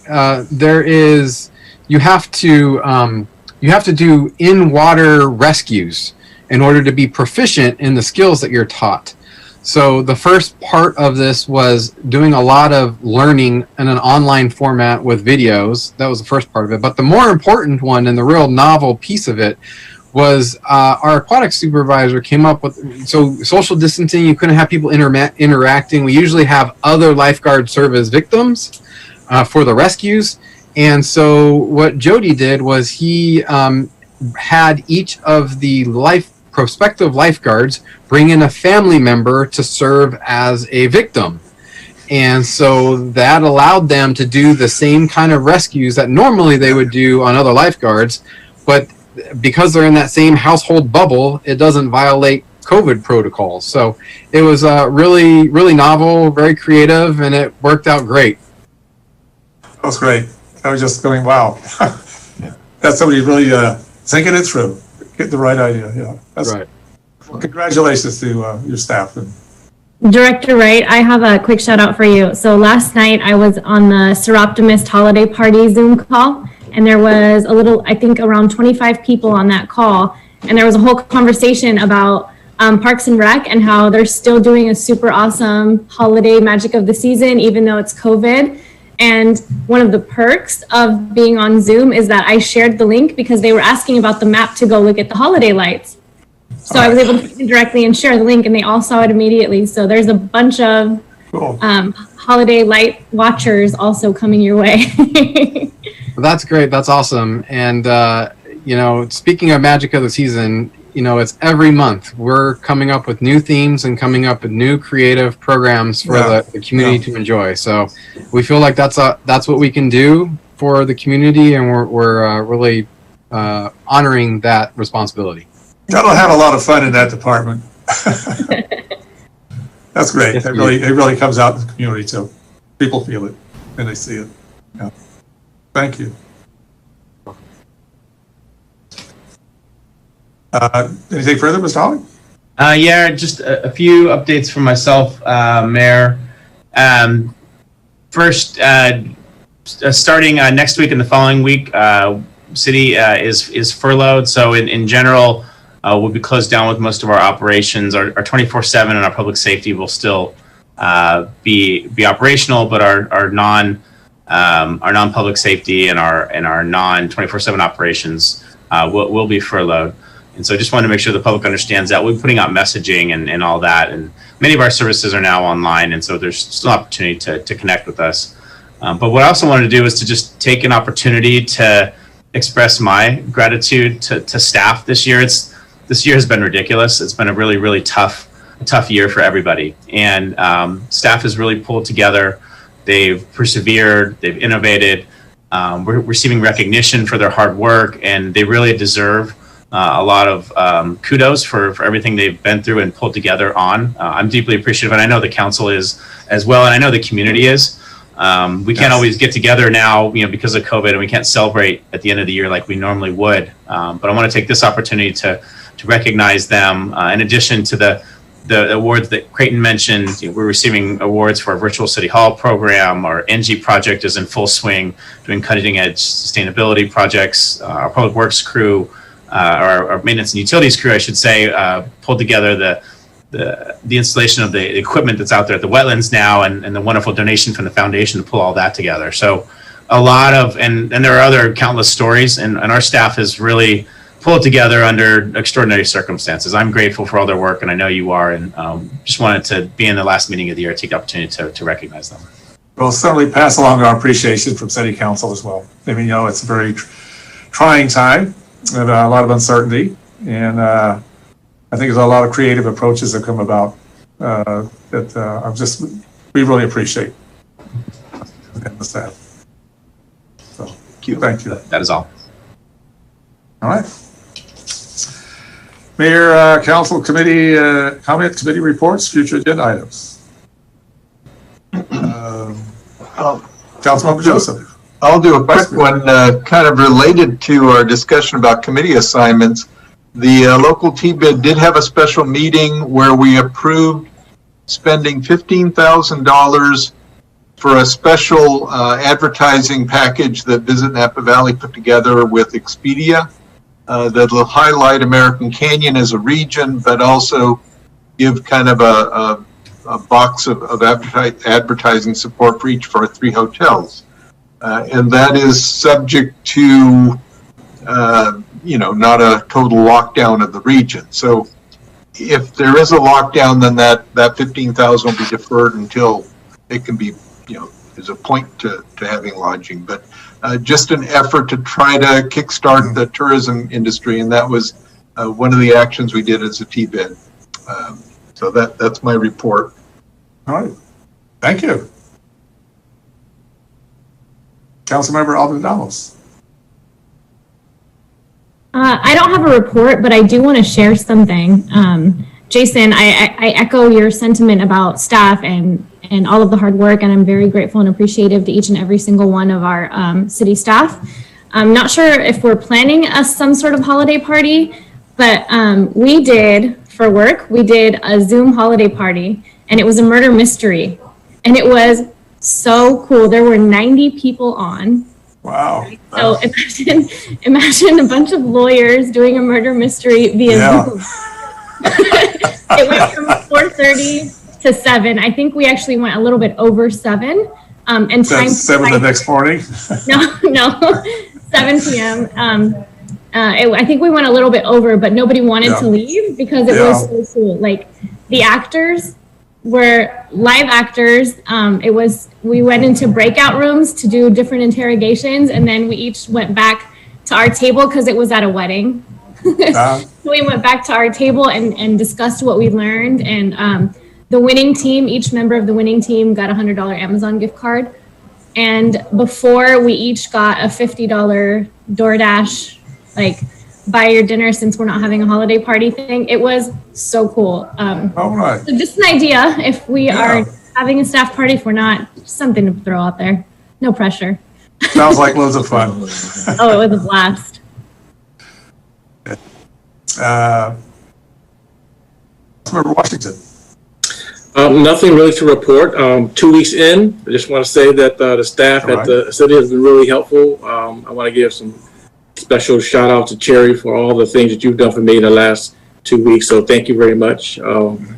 you have to do in-water rescues in order to be proficient in the skills that you're taught. So the first part of this was doing a lot of learning in an online format with videos. That was the first part of it. But the more important one and the real novel piece of it was our aquatic supervisor came up with, so social distancing, you couldn't have people interacting. We usually have other lifeguard serve as victims for the rescues. And so what Jody did was he had each of the prospective lifeguards bring in a family member to serve as a victim. And so that allowed them to do the same kind of rescues that normally they would do on other lifeguards, but because they're in that same household bubble, it doesn't violate COVID protocols. So it was really, really novel, very creative, and it worked out great. That was great. I was just going, wow. That's somebody really thinking it through. Get the right idea. Yeah, that's right. Well, congratulations to your staff. Director Wright, I have a quick shout out for you. So last night I was on the Seroptimist holiday party Zoom call, and there was I think around 25 people on that call, and there was a whole conversation about Parks and Rec and how they're still doing a super awesome holiday Magic of the Season, even though it's COVID. And one of the perks of being on Zoom is that I shared the link because they were asking about the map to go look at the holiday lights. So I was able to click directly and share the link, and they all saw it immediately. So there's a bunch of holiday light watchers also coming your way. That's great. That's awesome. And speaking of magic of the season, it's every month we're coming up with new themes and coming up with new creative programs for the community to enjoy. So we feel like that's what we can do for the community, and we're really honoring that responsibility. That'll have a lot of fun in that department. That's great. It really comes out in the community too. People feel it and they see it. Yeah. Thank you. Anything further, Mr. Holly? Yeah, just a few updates from myself, Mayor. First, starting next week and the following week, city is furloughed. So in general, we'll be closed down with most of our operations. Our 24/7 and our public safety will still be operational, but our non-public safety and our non 24/7 operations will be furloughed. And so I just wanted to make sure the public understands that. We're putting out messaging and all that, and many of our services are now online, and so there's still opportunity to connect with us. But what I also wanted to do is to just take an opportunity to express my gratitude to staff this year. This year has been ridiculous. It's been a really, really tough year for everybody. And staff has really pulled together. They've persevered, they've innovated. We're receiving recognition for their hard work, and they really deserve a lot of kudos for everything they've been through and pulled together on. I'm deeply appreciative, and I know the council is as well, and I know the community is. We can't always get together now, because of COVID, and we can't celebrate at the end of the year like we normally would. But I want to take this opportunity to recognize them. In addition to the awards that Creighton mentioned, we're receiving awards for our virtual city hall program. Our NG project is in full swing, doing cutting edge sustainability projects. Our public works crew, our maintenance and utilities crew, I should say, pulled together the installation of the equipment that's out there at the wetlands now, and the wonderful donation from the foundation to pull all that together. So a lot of, and there are other countless stories, and our staff has really pulled together under extraordinary circumstances. I'm grateful for all their work, and I know you are, and just wanted to be in the last meeting of the year, take the opportunity to recognize them. We'll certainly pass along our appreciation from City Council as well. I mean, it's a very trying time, and a lot of uncertainty, and I think there's a lot of creative approaches that come about that we really appreciate the staff. So, thank you. That is all. All right. Mayor, council committee comment, committee reports, future agenda items. Councilmember Joseph. I'll do a quick one, kind of related to our discussion about committee assignments. The local T-bid did have a special meeting where we approved spending $15,000 for a special advertising package that Visit Napa Valley put together with Expedia that will highlight American Canyon as a region, but also give kind of a box of advertising support for each of our 3 hotels. And that is subject to not a total lockdown of the region. So if there is a lockdown, then that 15,000 will be deferred until it can be, there's a point to having lodging. But just an effort to try to kickstart the tourism industry, and that was one of the actions we did as a T-bid. So that's my report. All right. Thank you. Councilmember Alvin-Damos. I don't have a report, but I do want to share something. Jason, I echo your sentiment about staff and all of the hard work, and I'm very grateful and appreciative to each and every single one of our city staff. I'm not sure if we're planning some sort of holiday party, but we did a Zoom holiday party, and it was a murder mystery, and it was so cool. There were 90 people on. Wow. So imagine a bunch of lawyers doing a murder mystery via Zoom. It went from 4:30 to 7. I think we actually went a little bit over 7. And time 7 the next morning? No, 7 p.m. I think we went a little bit over, but nobody wanted to leave because it was so cool. Like the actors were live actors. We went into breakout rooms to do different interrogations, and then we each went back to our table because it was at a wedding. So we went back to our table and discussed what we learned. And the winning team, each member of the winning team got a $100 Amazon gift card. And before, we each got a $50 DoorDash, like, buy your dinner since we're not having a holiday party thing. It was so cool. All right. So just an idea, if we are having a staff party, if we're not, just something to throw out there. No pressure. Sounds like loads of fun. Oh, it was a blast. Councilmember Washington. Nothing really to report. 2 weeks in, I just want to say that the staff at the city has been really helpful. I want to give some special shout out to Cherry for all the things that you've done for me in the last 2 weeks. So thank you very much.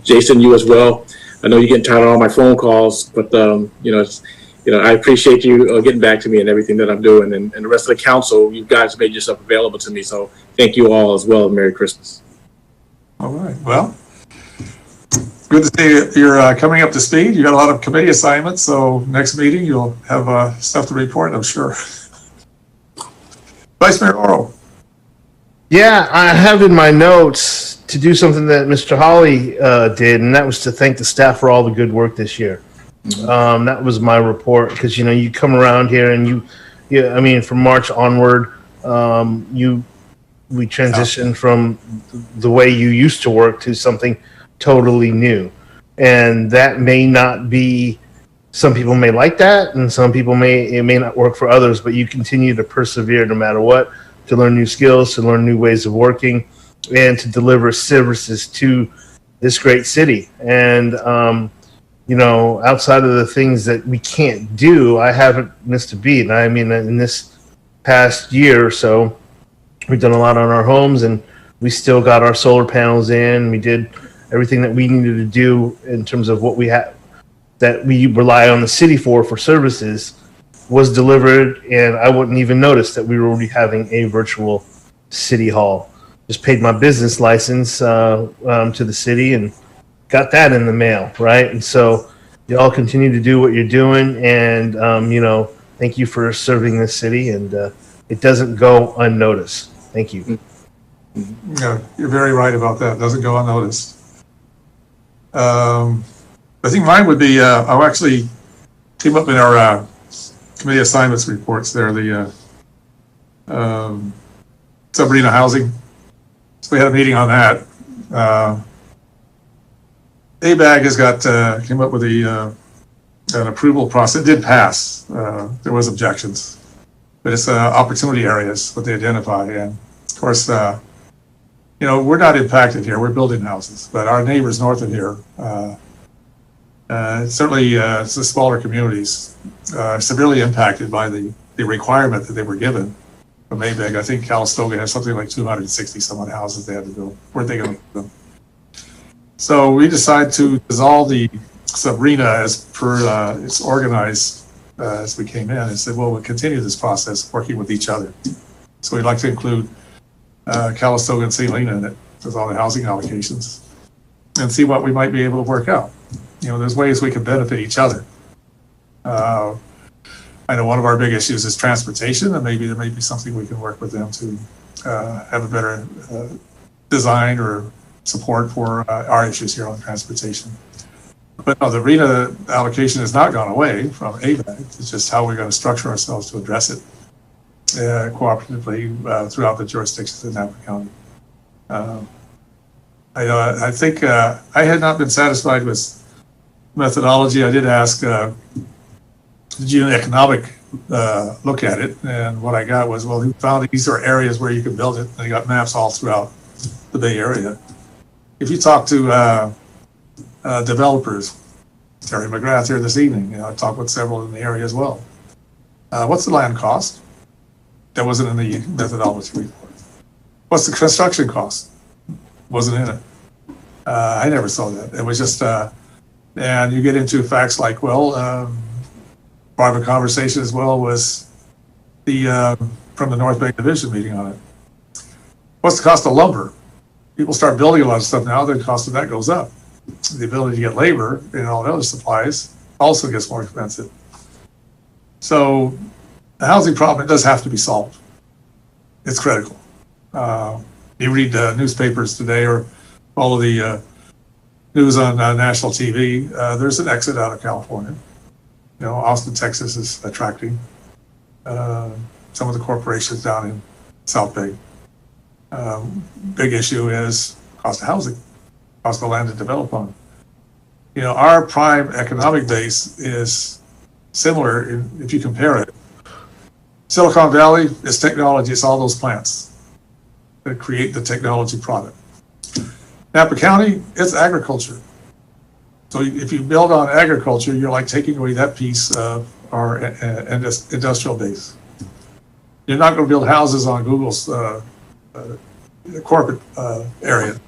Jason, you as well. I know you're getting tired of all my phone calls, but I appreciate you getting back to me and everything that I'm doing. And the rest of the council, you guys made yourself available to me. So thank you all as well. Merry Christmas. All right. Well, good to see you're coming up to speed. You got a lot of committee assignments, so next meeting you'll have stuff to report, I'm sure. Vice Mayor Oro. Yeah, I have in my notes to do something that Mr. Hawley did, and that was to thank the staff for all the good work this year. That was my report, because you come around here and I mean, from March onward, we transitioned from the way you used to work to something totally new, and that may not be. Some people may like that, and some people it may not work for others. But you continue to persevere no matter what, to learn new skills, to learn new ways of working, and to deliver services to this great city. And outside of the things that we can't do, I haven't missed a beat. I mean, in this past year or so, we've done a lot on our homes, and we still got our solar panels in. We did everything that we needed to do in terms of what we have that we rely on the city for services was delivered, and I wouldn't even notice that we were already having a virtual city hall. Just paid my business license to the city and got that in the mail, right? And so you all continue to do what you're doing, and thank you for serving this city, and it doesn't go unnoticed. Thank you. Yeah, you're very right about that. It doesn't go unnoticed. I think mine would be, I'll actually came up in our committee assignments reports there, the Sabrina housing. So we had a meeting on that. ABAG has came up with an approval process. It did pass. There was objections, but it's opportunity areas, what they identify. And of course, we're not impacted here. We're building houses, but our neighbors north of here, certainly it's the smaller communities, severely impacted by the requirement that they were given from ABAG. I think Calistoga has something like 260 some odd houses they had to build. Weren't they going to build them? So we decided to dissolve the Sabrina as per it's organized as we came in, and said, well, we'll continue this process working with each other. So we'd like to include Calistoga and Salina in it with all the housing allocations and see what we might be able to work out. There's ways we can benefit each other. I know one of our big issues is transportation, and maybe there may be something we can work with them to have a better design or support for our issues here on transportation. But no, the RENA allocation has not gone away from ABAG. It's just how we're going to structure ourselves to address it cooperatively throughout the jurisdictions in Napa County. I think I had not been satisfied with methodology. I did ask the economic look at it, and what I got was, well, he found these are areas where you can build it, and they got maps all throughout the Bay Area. If you talk to developers, Terry McGrath here this evening, I talked with several in the area as well. What's the land cost? That wasn't in the methodology report. What's the construction cost? Wasn't in it. I never saw that. It was just, and you get into facts like, well, part of a conversation as well was the from the North Bay Division meeting on it. What's the cost of lumber? People start building a lot of stuff now, the cost of that goes up. The ability to get labor and all the other supplies also gets more expensive. So the housing problem, it does have to be solved. it's critical. You read newspapers today or follow the news on national TV, there's an exit out of California. You know, Austin, Texas is attracting some of the corporations down in South Bay. Big issue is cost of housing, cost of land to develop on. You know, our prime economic base is similar if you compare it. Silicon Valley is technology, it's all those plants that create the technology product. Napa County, it's agriculture. So if you build on agriculture, you're like taking away that piece of our industrial base. You're not going to build houses on Google's corporate area.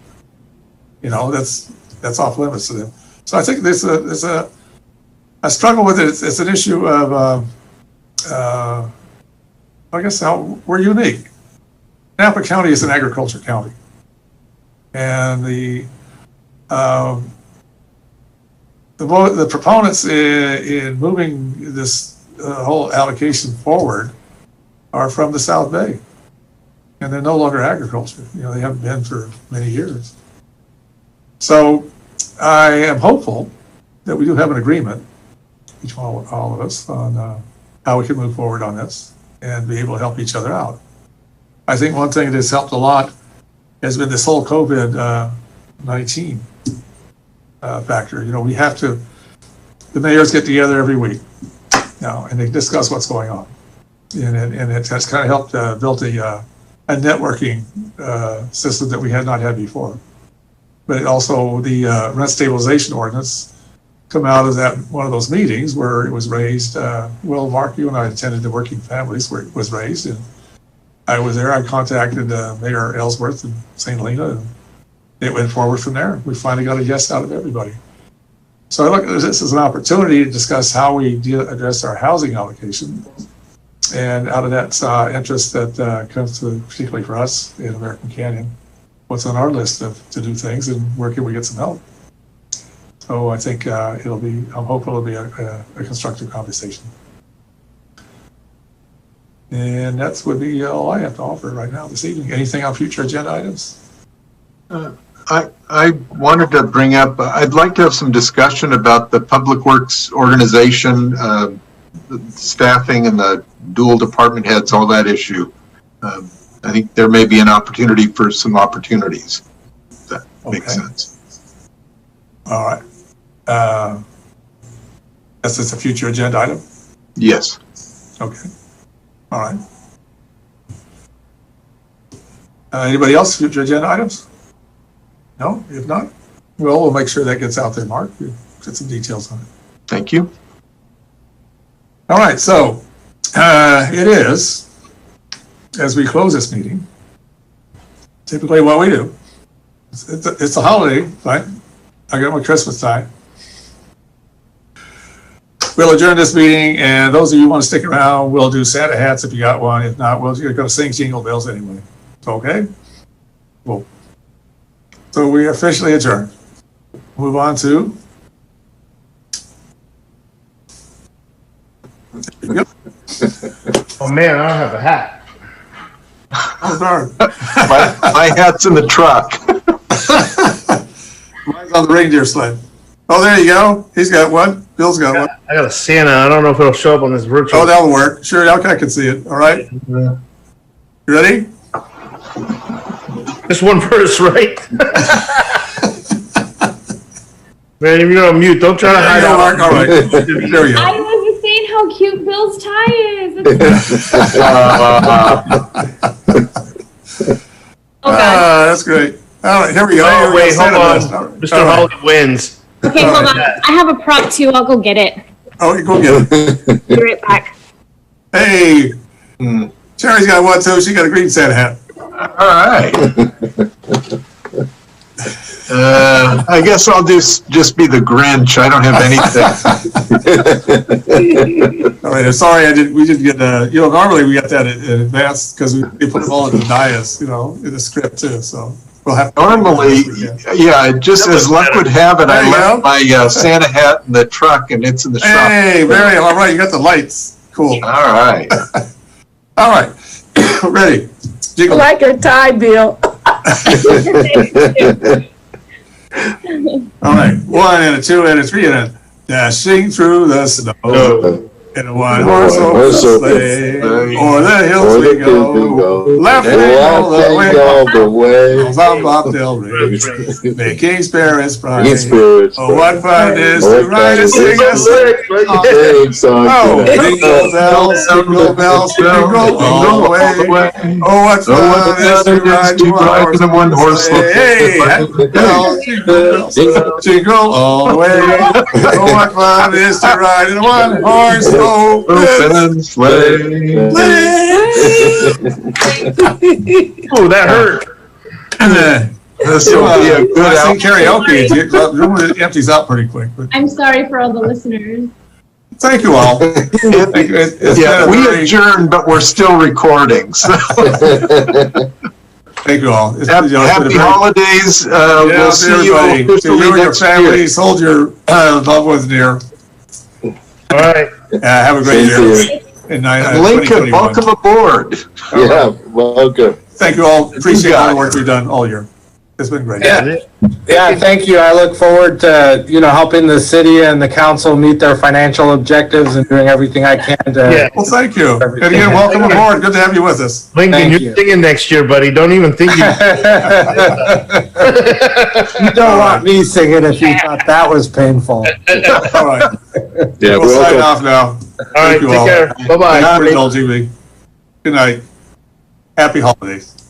You know, that's off limits to them. So I think there's a struggle with it. It's an issue of, I guess how we're unique. Napa County is an agriculture county. And the proponents in moving this whole allocation forward are from the South Bay, and they're no longer agriculture. You know, they haven't been for many years. So I am hopeful that we do have an agreement, each one, all of us, on how we can move forward on this and be able to help each other out. I think one thing that's helped a lot has been this whole COVID-19 factor. You know, we have to, the mayors get together every week now and they discuss what's going on. And it has kind of helped build a networking system that we had not had before. But it also, the rent stabilization ordinance come out of that one of those meetings where it was raised. Will, Mark, you and I attended the Working Families where it was raised, and I was there. I contacted Mayor Ellsworth in St. Helena, and it went forward from there. We finally got a yes out of everybody. So I look at this as an opportunity to discuss how we address our housing allocation. And out of that interest that comes to, particularly for us in American Canyon, what's on our list to do things and where can we get some help? So I think I'm hopeful it'll be a constructive conversation. And that's would be all I have to offer right now this evening. Anything on future agenda items? I wanted to bring up, I'd like to have some discussion about the Public Works organization, the staffing and the dual department heads, all that issue. I think there may be an opportunity for some opportunities. If that makes sense. All right. That's just a future agenda item? Yes. Okay. All right. Anybody else, future agenda items? No? If not, we'll make sure that gets out there, Mark. We'll get some details on it. Thank you. All right, so it is, as we close this meeting, typically what we do, it's a holiday, right? I got my Christmas tie. We'll adjourn this meeting, and those of you who want to stick around, we'll do Santa hats if you got one. If not, we're going to sing Jingle Bells anyway. Okay? Cool. So we officially adjourn. Move on to. Yep. Oh man, I don't have a hat. Oh darn. my hat's in the truck. Mine's on the reindeer sled. Oh, there you go. He's got one. Bill's got one. I got a Santa. I don't know if it'll show up on this virtual. Oh, that'll work. Sure, I can see it. All right. Yeah. You ready? Just one verse, right? Man, if you're on mute, don't try to hide out. Mark. All right. There you go. I was just saying how cute Bill's tie is. Oh, God. That's great. All right, here we go. Oh, wait, hold on. Right. Mr. Holly wins. Okay, hold on. I have a prop too. I'll go get it. Oh, you go get it. Be right back. Hey, Cherry's got one too. She got a green Santa hat. All right. I guess I'll just be the Grinch. I don't have anything. All right. I'm sorry. We didn't get normally we get that in advance because we put them all in the dais, in the script too. So we'll have. Normally, yeah, just as luck would have it, I left my Santa hat in the truck and it's in the shop. Hey, very all right. You got the lights. Cool. All right. All right. Ready. I like your tie, Bill. All right, 1 and a 2 and a 3 and a dashing through the snow. In a one-horse open sleigh, o'er the hills we go, laughing all the way, on Bob Del Rey, making spirits bright. Oh, what fun it is to ride and sing a song. Oh, jingle bells, jingle all the way. Oh, what fun it is to ride in a one-horse sleigh. Hey, bells, jingle all the way. Oh, what fun it is to ride in a one-horse open sleigh. Oh, that hurt. This will be a good karaoke. The room empties out pretty quick. But I'm sorry for all the listeners. thank you all. We adjourned, but we're still recording. So. Thank you all. Happy holidays. We'll see you officially your next families. Hold your loved ones near. All right. Have a great year. Lincoln, welcome aboard. Yeah, welcome. Thank you all. Appreciate all the work we've done all year. It's been great. Yeah, thank you. I look forward to, helping the city and the council meet their financial objectives and doing everything I can to. Yeah. Well, thank you. And again, welcome aboard. Good to have you with us. Lincoln, you're singing next year, buddy. Don't even think you. You don't want me singing if you thought that was painful. All right. Yeah, we'll sign off now. All right, take care. Bye-bye. Good night. Happy holidays.